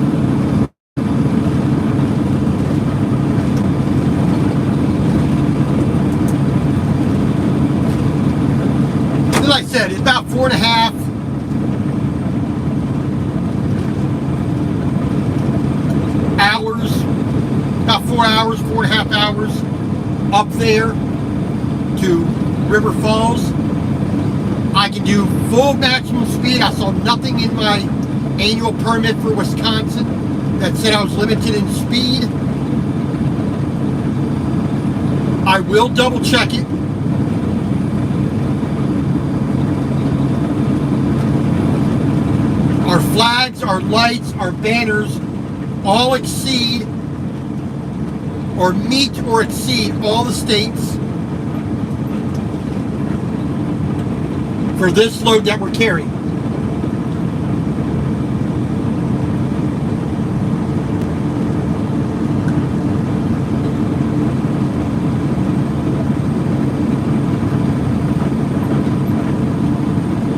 Like I said, it's about 4.5 hours, about 4 hours, 4.5 hours up there to River Falls. I can do full maximum speed. I saw nothing in my annual permit for Wisconsin that said I was limited in speed. I will double check it. Our flags, our lights, our banners all exceed or meet or exceed all the states for this load that we're carrying.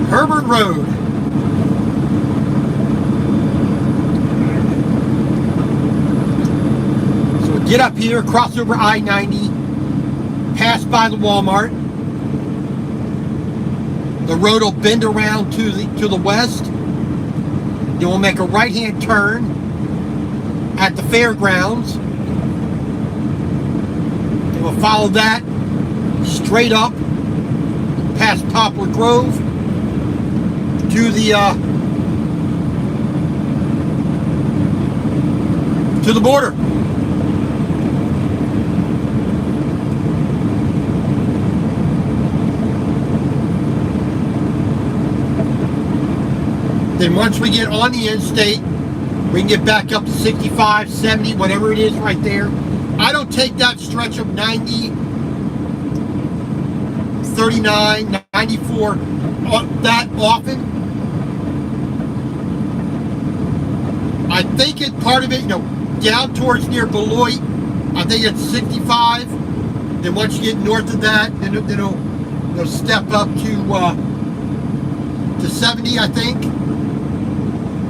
Herbert Road. Get up here, cross over I-90, pass by the Walmart. The road will bend around to the west. Then we'll make a right-hand turn at the fairgrounds. And we'll follow that straight up past Poplar Grove to the border. Then once we get on the interstate, We can get back up to 65, 70, whatever it is right there. I don't take that stretch of 90, 39, 94 that often. I think it part of it, down towards near Beloit, I think it's 65. Then once you get north of that, then it'll step up to 70, I think.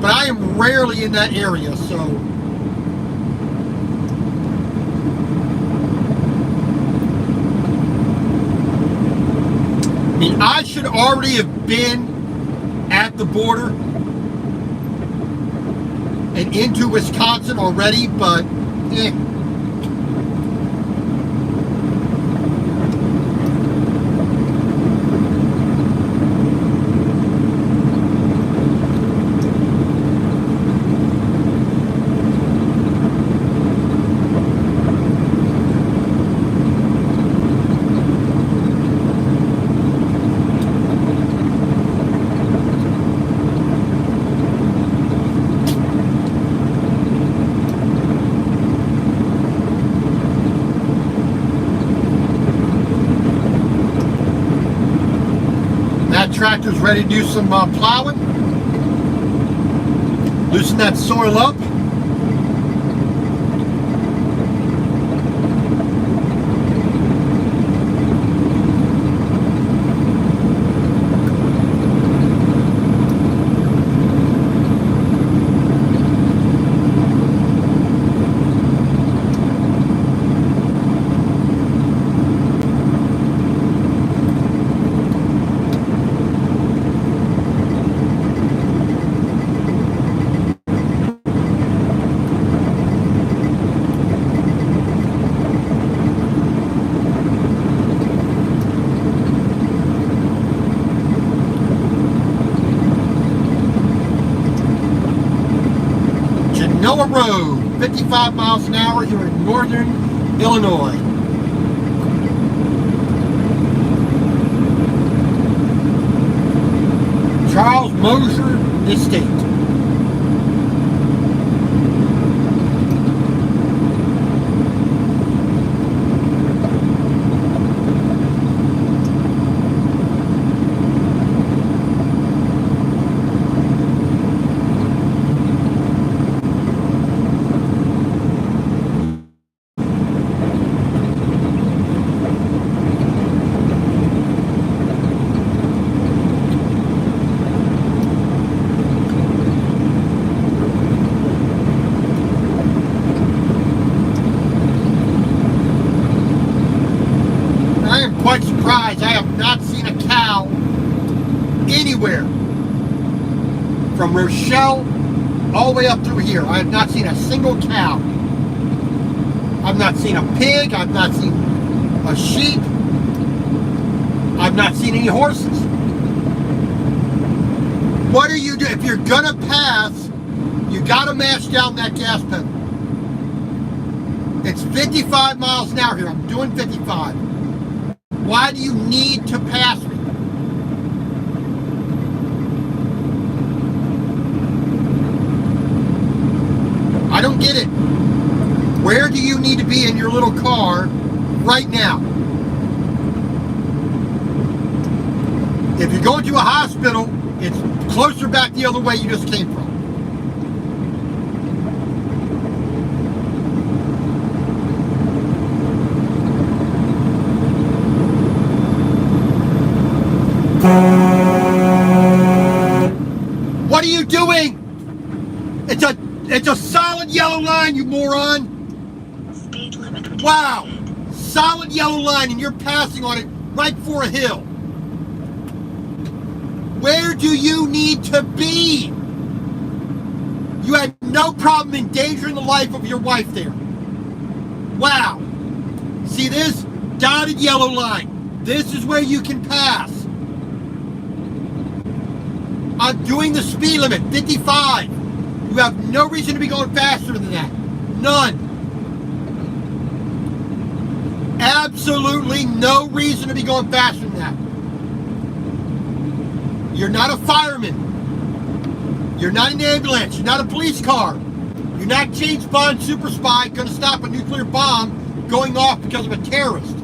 But I am rarely in that area, so. I mean, I should already have been at the border and into Wisconsin already, but tractor's ready to do some plowing, loosen that soil up. Genoa Road, 55 miles an hour here in northern Illinois. Charles Mosier Estate. Quite surprised, I have not seen a cow anywhere from Rochelle all the way up through here. I have not seen a single cow. I've not seen a pig. I've not seen a sheep. I've not seen any horses. What are you doing? If you're gonna pass, you gotta mash down that gas pedal. It's 55 miles an hour here. I'm doing 55. Why do you need to pass me? I don't get it. Where do you need to be in your little car right now? If you're going to a hospital, it's closer back the other way you just came from. What are you doing? It's a solid yellow line, you moron. Speed limit reduced. Wow. Solid yellow line and you're passing on it right for a hill. Where do you need to be? You had no problem endangering the life of your wife there. Wow. See this dotted yellow line? This is where you can pass. I'm doing the speed limit, 55. You have no reason to be going faster than that. None. Absolutely no reason to be going faster than that. You're not a fireman. You're not an ambulance. You're not a police car. You're not James Bond super spy going to stop a nuclear bomb going off because of a terrorist.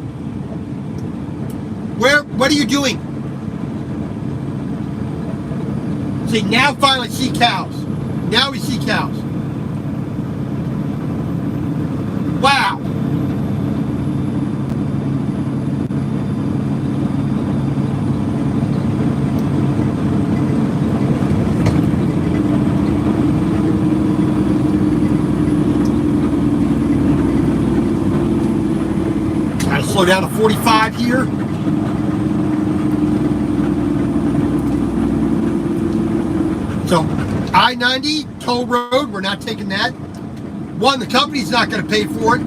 What are you doing? See, now finally see cows. Now we see cows. Wow. Try to slow down to 45 here. So, I-90, toll road, we're not taking that. One, the company's not going to pay for it.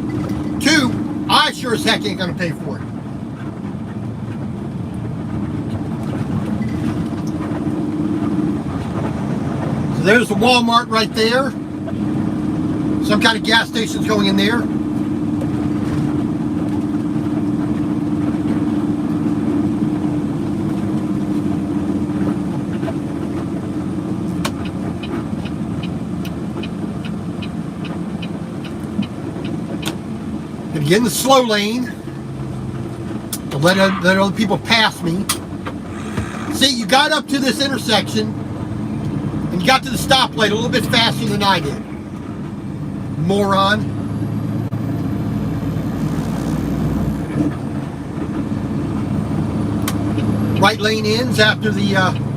Two, I sure as heck ain't going to pay for it. So there's the Walmart right there. Some kind of gas station's going in there. Gonna get in the slow lane to let other people pass me. See, you got up to this intersection and you got to the stoplight a little bit faster than I did. Moron. Right lane ends after the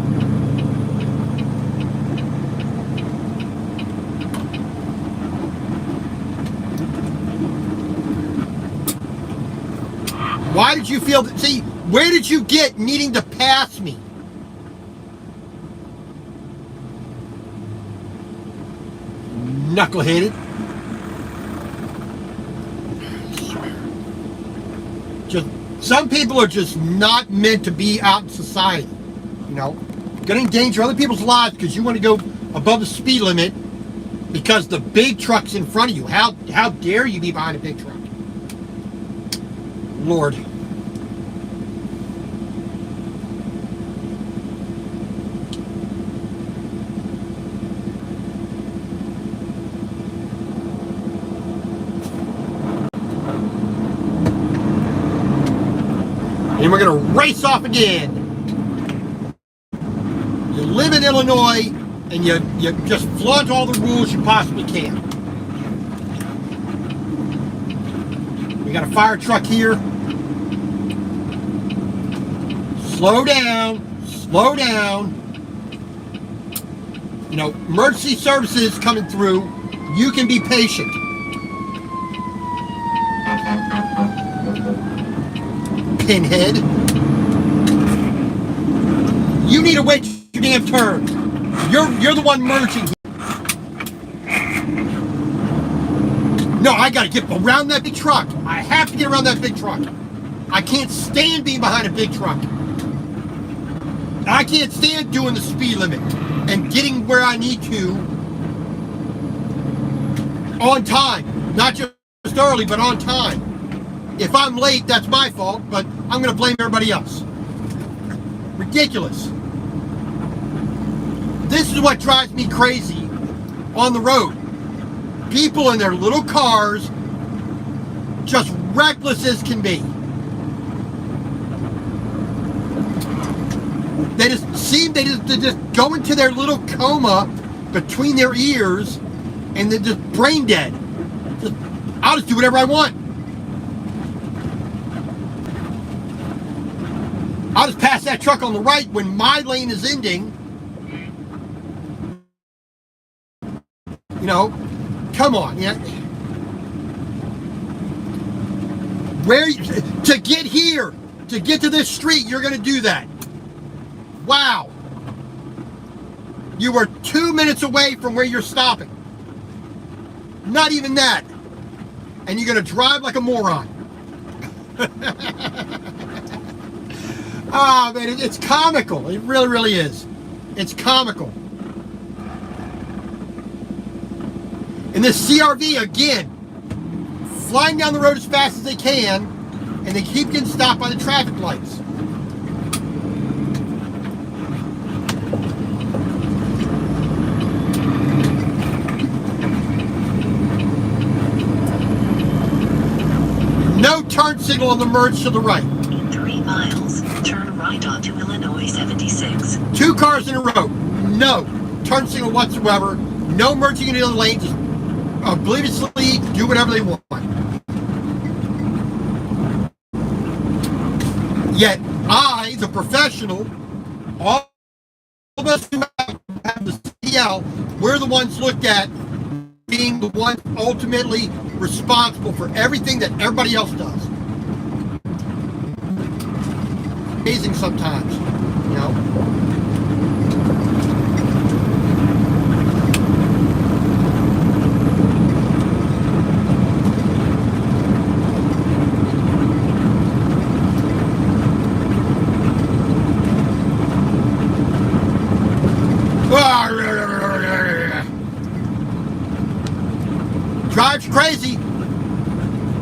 why did you feel that? See, where did you get needing to pass me? Knuckleheaded. Just some people are just not meant to be out in society. You know, gonna endanger other people's lives because you want to go above the speed limit because the big truck's in front of you. How dare you be behind a big truck? Lord. And we're going to race off again. You live in Illinois and you just flaunt all the rules you possibly can. We got a fire truck here. Slow down, slow down. You know, emergency services coming through. You can be patient. Pinhead. You need to wait your damn turn. You're the one merging here. No, I gotta get around that big truck. I have to get around that big truck. I can't stand being behind a big truck. I can't stand doing the speed limit and getting where I need to on time. Not just early, but on time. If I'm late, that's my fault, but I'm going to blame everybody else. Ridiculous. This is what drives me crazy on the road. People in their little cars, just reckless as can be. They just go into their little coma between their ears and they're just brain dead. I'll just do whatever I want. I'll just pass that truck on the right when my lane is ending. You know, come on. Yeah. To get here, to get to this street, you're going to do that. Wow. You were 2 minutes away from where you're stopping. Not even that. And you're going to drive like a moron. Ah, man, it's comical. It really, really is. It's comical. And this CRV, again, flying down the road as fast as they can, and they keep getting stopped by the traffic lights. turn signal on the merge to the right. In 3 miles, turn right onto Illinois 76. 2 cars in a row. No turn signal whatsoever. No merging in the other lanes. Just obliviously do whatever they want. Yet I, the professional, all of us who have the CDL, we're the ones looked at being the ones ultimately responsible for everything that everybody else does. Amazing sometimes, you know. Drives crazy.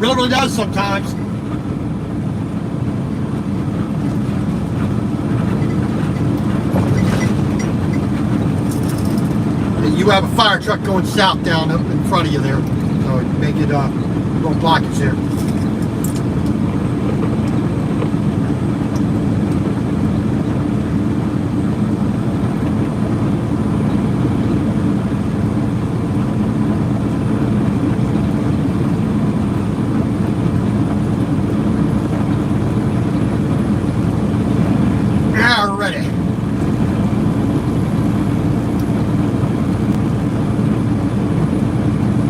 Really does sometimes. And you have a fire truck going south down up in front of you there. So make it a little blockage there.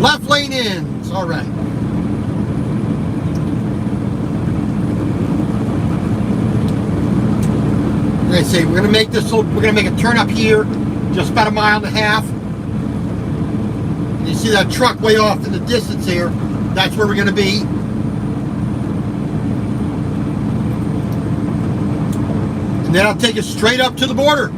Left lane ins. All right. Like I say, we're gonna make this. We're gonna make a turn up here, just about 1.5 miles. And you see that truck way off in the distance here. That's where we're gonna be. And then I'll take it straight up to the border.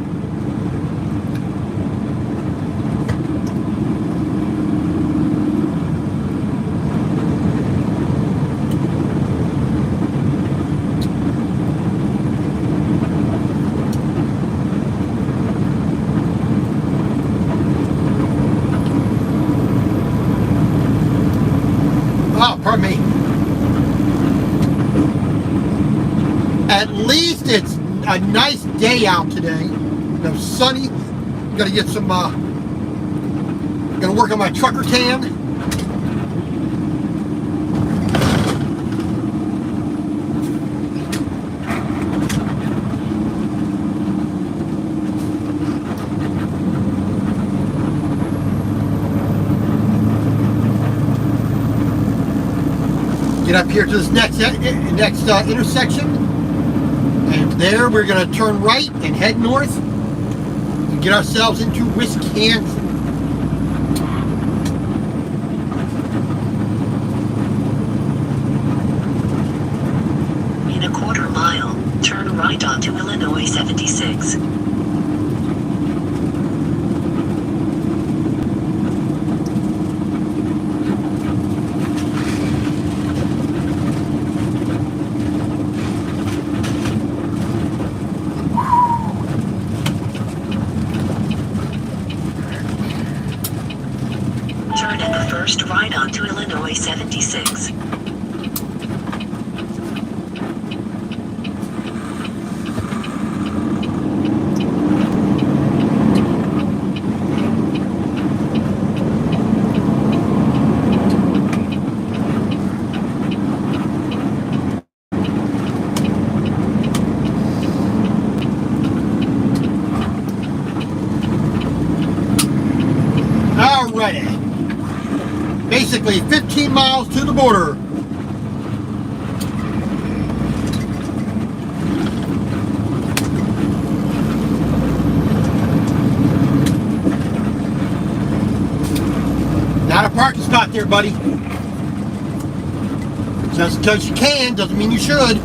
Pardon me. At least it's a nice day out today. You know, sunny. Got to get some. Gonna work on my trucker tan. Get up here to this next intersection, and there we're going to turn right and head north and get ourselves into Wisconsin. In 1/4 mile, turn right onto Illinois 76. Turn at the first right onto Illinois 76. Alrighty. Basically 15 miles to the border. Not a parking spot there, buddy. Just because you can doesn't mean you should.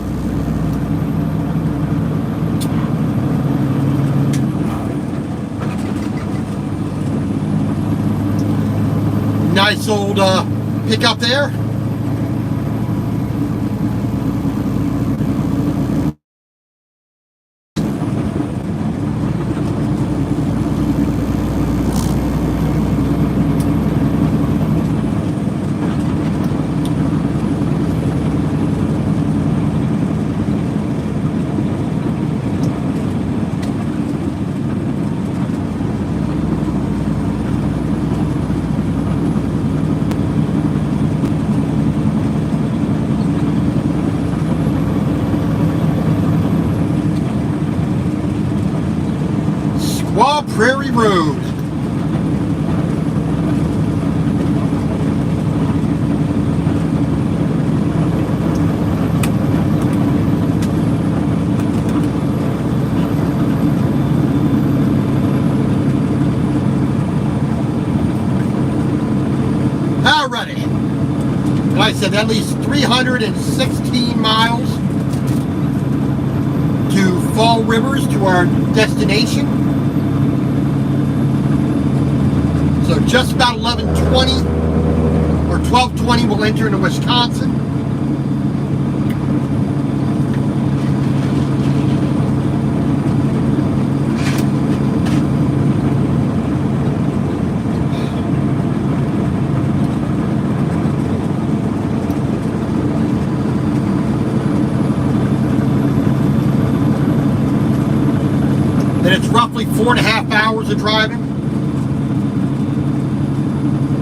Nice old pickup there. Squaw Prairie Road. Alrighty. Like I said, at least 316 miles to Fall Rivers, to our destination. So just about 11:20 or 12:20 we'll enter into Wisconsin. And it's roughly 4.5 hours of driving.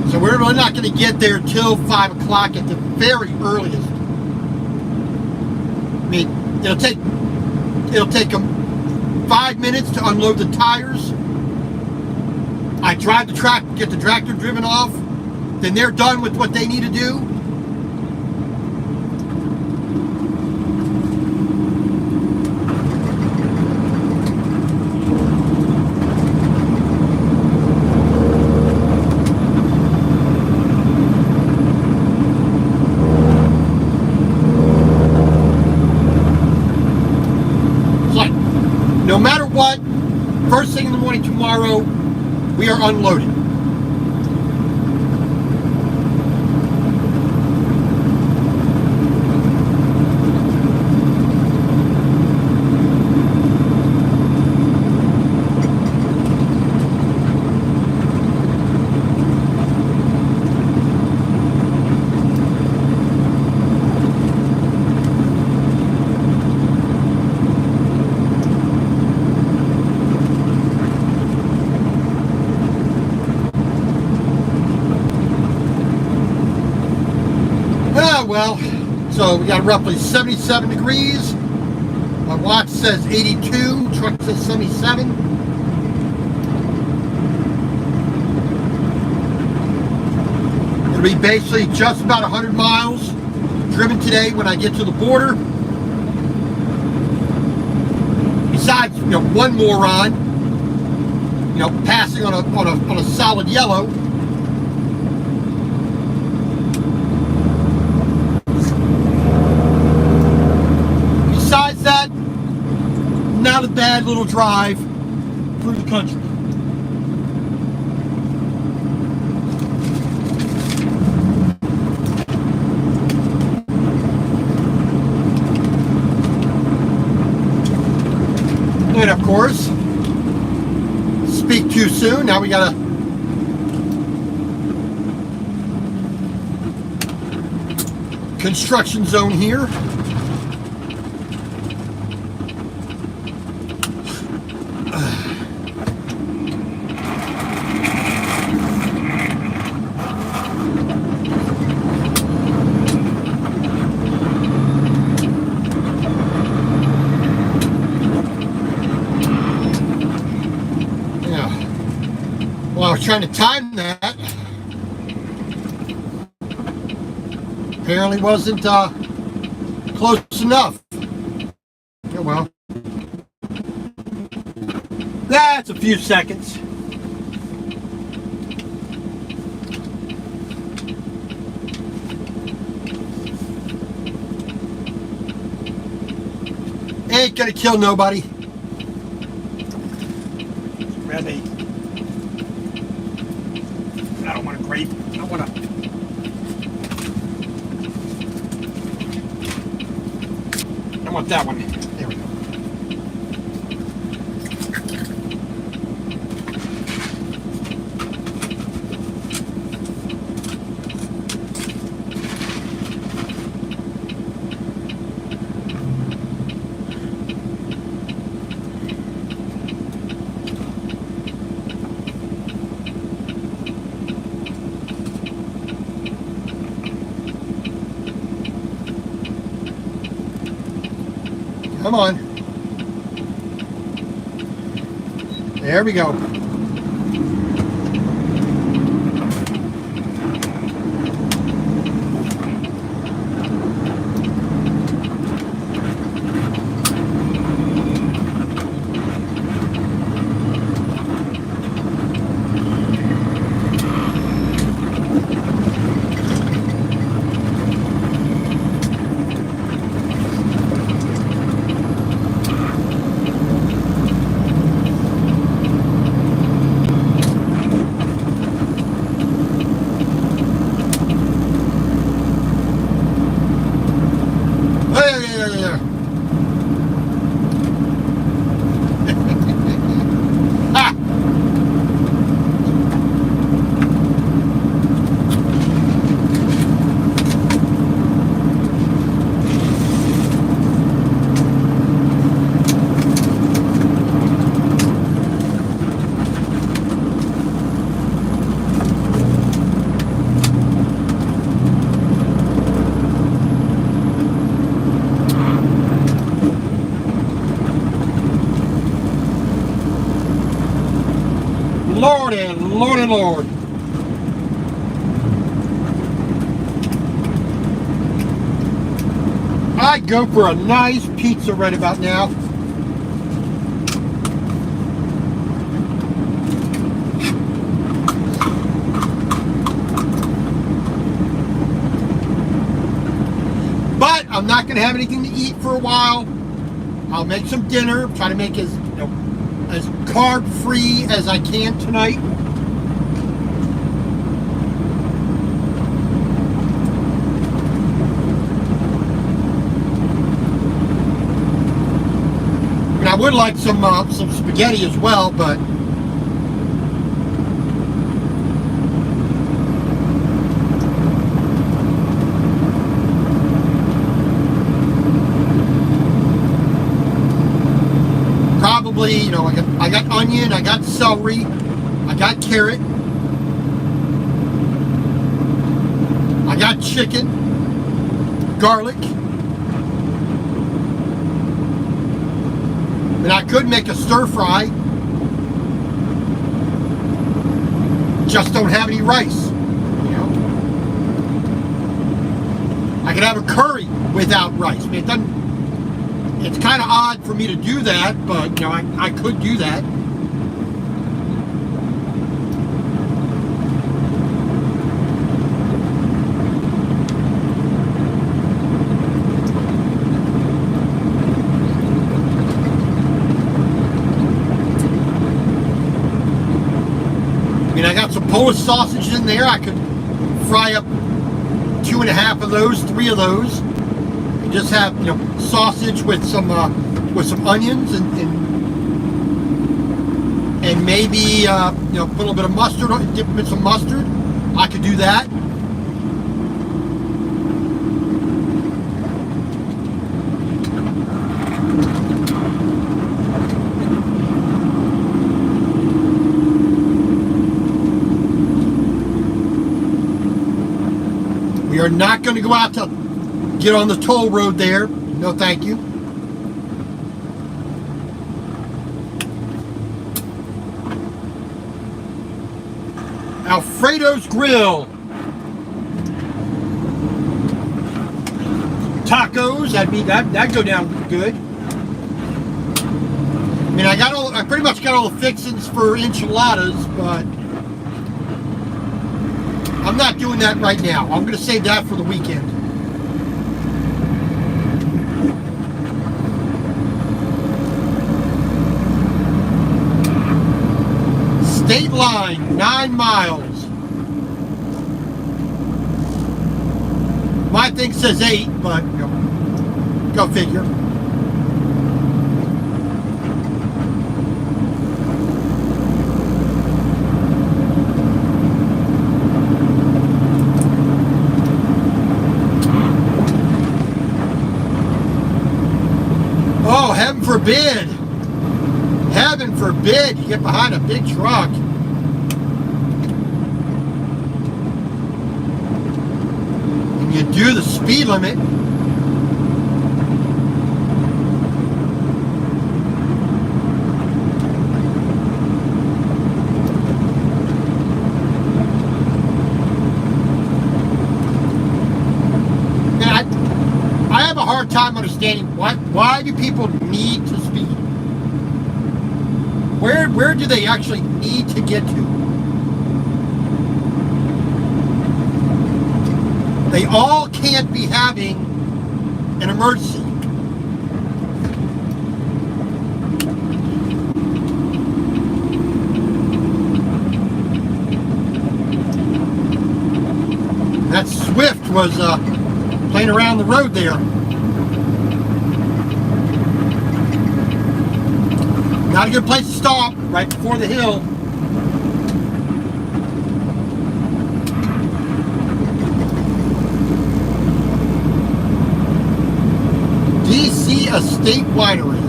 So we're really not going to get there till 5 o'clock at the very earliest. I mean, it'll take them 5 minutes to unload the tires. I drive the track, get the tractor driven off. Then they're done with what they need to do. No matter what, first thing in the morning tomorrow, we are unloading. Well, so we got roughly 77 degrees. My watch says 82, truck says 77. It'll be basically just about 100 miles driven today when I get to the border. Besides, one moron, passing on a solid yellow. Besides that, not a bad little drive through the country. And of course, speak too soon. Now we got a construction zone here. Well, I was trying to time that. Apparently wasn't close enough. Yeah, well. That's a few seconds. Ain't gonna kill nobody. Grab a. I don't want a grape. I want a. I want that one. There we go. Come on. There we go. Ah! Lord and Lord and Lord. I'd go for a nice pizza right about now. But I'm not going to have anything to eat for a while. I'll make some dinner, try to make as carb-free as I can tonight. And I would like some spaghetti as well, but probably, I got onion, I got celery, I got carrot, I got chicken, garlic, and I could make a stir fry. Just don't have any rice. I could have a curry without rice. I mean, it doesn't. It's kind of odd for me to do that, but I could do that. I mean, I got some Polish sausages in there. I could fry up 2.5 of those, 3 of those. Just have sausage with some onions and maybe put a little bit of mustard on, dip them in some mustard. I could do that. We are not going to go out to get on the toll road there. No, thank you. Alfredo's Grill. Tacos. That'd go down good. I mean, I pretty much got all the fixings for enchiladas, but I'm not doing that right now. I'm going to save that for the weekend. State line, 9 miles. My thing says 8, but go figure. Oh, heaven forbid. Heaven forbid you get behind a big truck. And you do the speed limit. hard time understanding why do people need to speed? Where do they actually need to get to? They all can't be having an emergency. That Swift was playing around the road there. Not a good place to stop, right before the hill. DC Estate Winery.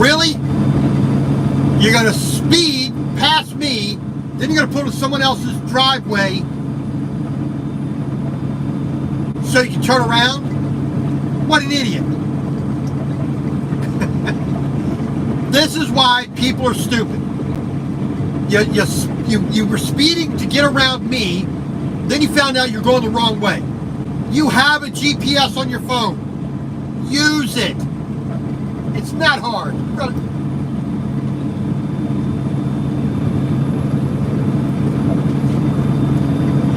Really? You're going to speed past me, then you're going to pull to someone else's driveway so you can turn around? What an idiot. This is why people are stupid. You were speeding to get around me, then you found out you're going the wrong way. You have a GPS on your phone. Use it. It's not hard.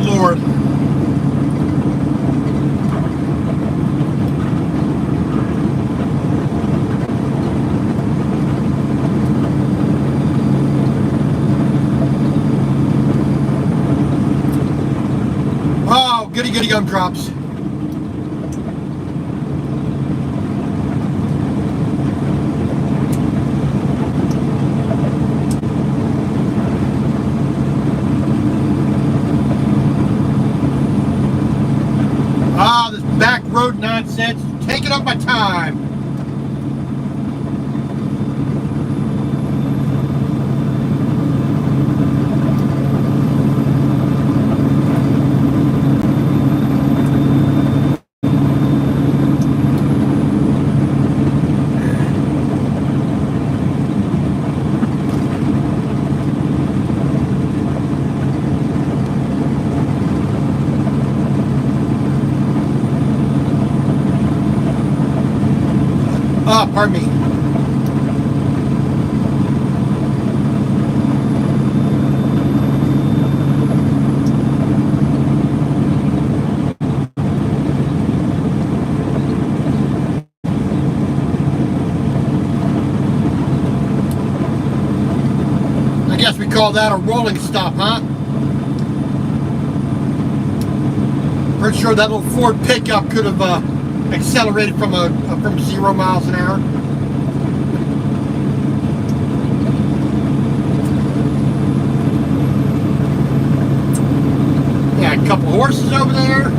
Lord. Oh, goody goody gumdrops. Back road nonsense, taking up my time. Pardon me. I guess we call that a rolling stop, huh? Pretty sure that little Ford pickup could have accelerated from 0 miles an hour. Yeah, a couple horses over there.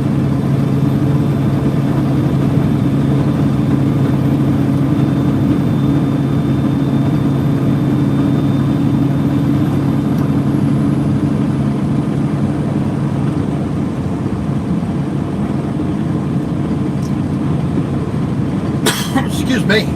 Excuse me.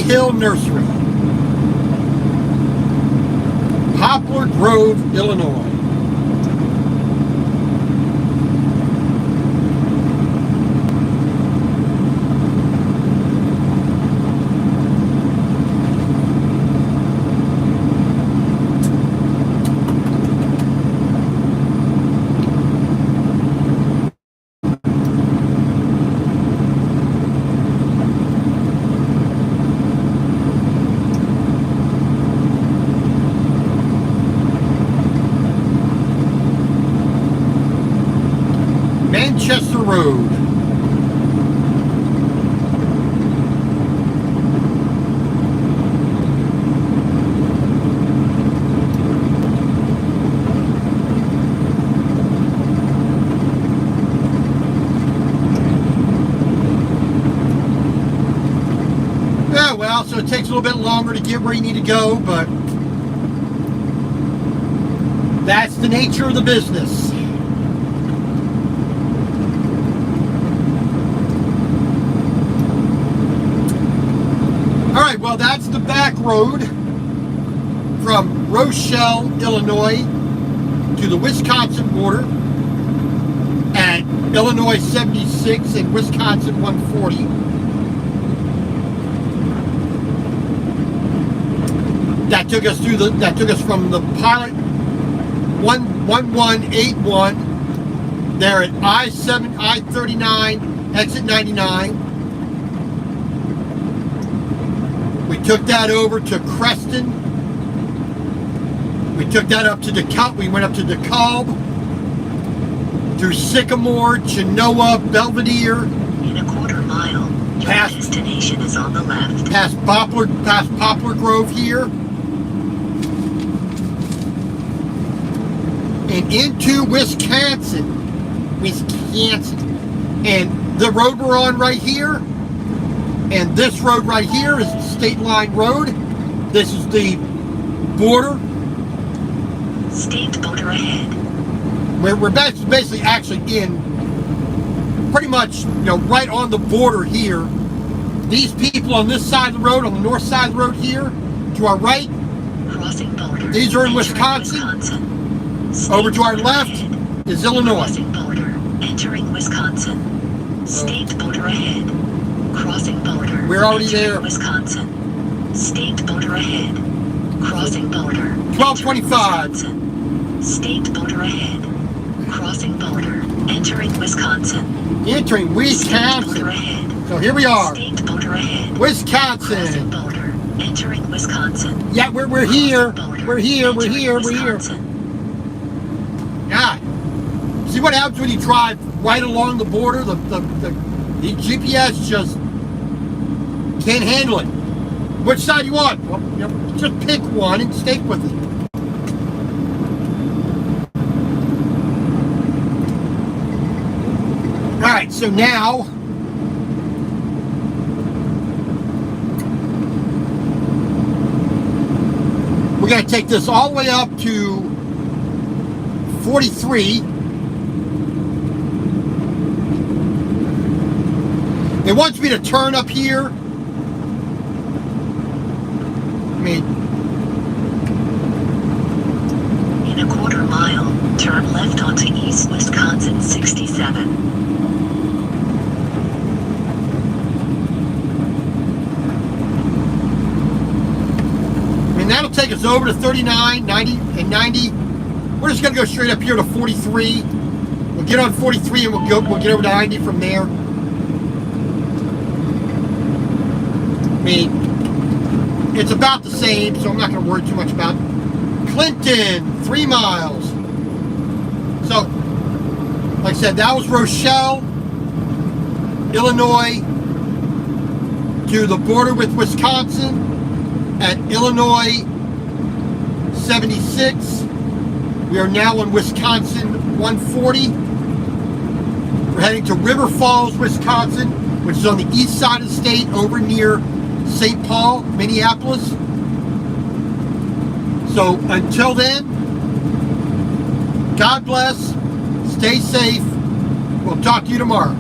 Hill Nursery, Poplar Grove, Illinois. Manchester Road. Yeah, well, so it takes a little bit longer to get where you need to go, but that's the nature of the business. Alright, well, that's the back road from Rochelle, Illinois to the Wisconsin border at Illinois 76 and Wisconsin 140. That took us from the pilot 1181 there at I-39, exit 99. We took that over to Creston. We took that up to DeKalb. We went up to DeKalb, through Sycamore, Genoa, Belvedere. In a quarter mile, your destination is on the left. Past Poplar Grove here. And into Wisconsin. And the road we're on right here, and this road right here is the State Line Road. This is the border. State border ahead. We're basically actually in pretty much, right on the border here. These people on this side of the road, on the north side of the road here, to our right, crossing border. These are in Wisconsin. Over to our left is Illinois. Crossing border. Entering Wisconsin. State border ahead. Crossing border. We're already there. Wisconsin. State border ahead. Crossing border. 1225. State border ahead. Crossing border. Entering Wisconsin. Entering Wisconsin. State border ahead. So here we are. State border ahead. Wisconsin. Crossing border. Entering Wisconsin. Yeah, we're here. We're here. God. See what happens when you drive right along the border? The GPS just can't handle it. Which side you want? Well, just pick one and stick with it. Alright, so now we're going to take this all the way up to 43. It wants me to turn up here. In a quarter mile, turn left onto East Wisconsin 67. That'll take us over to 39, 90, and 90. We're just going to go straight up here to 43. We'll get on 43 and we'll get over to 90 from there. It's about the same, so I'm not going to worry too much about it. Clinton, 3 miles. So, like I said, that was Rochelle, Illinois, to the border with Wisconsin at Illinois 76. We are now in Wisconsin 140. We're heading to River Falls, Wisconsin, which is on the east side of the state, over near St. Paul, Minneapolis. So until then, God bless, stay safe. We'll talk to you tomorrow.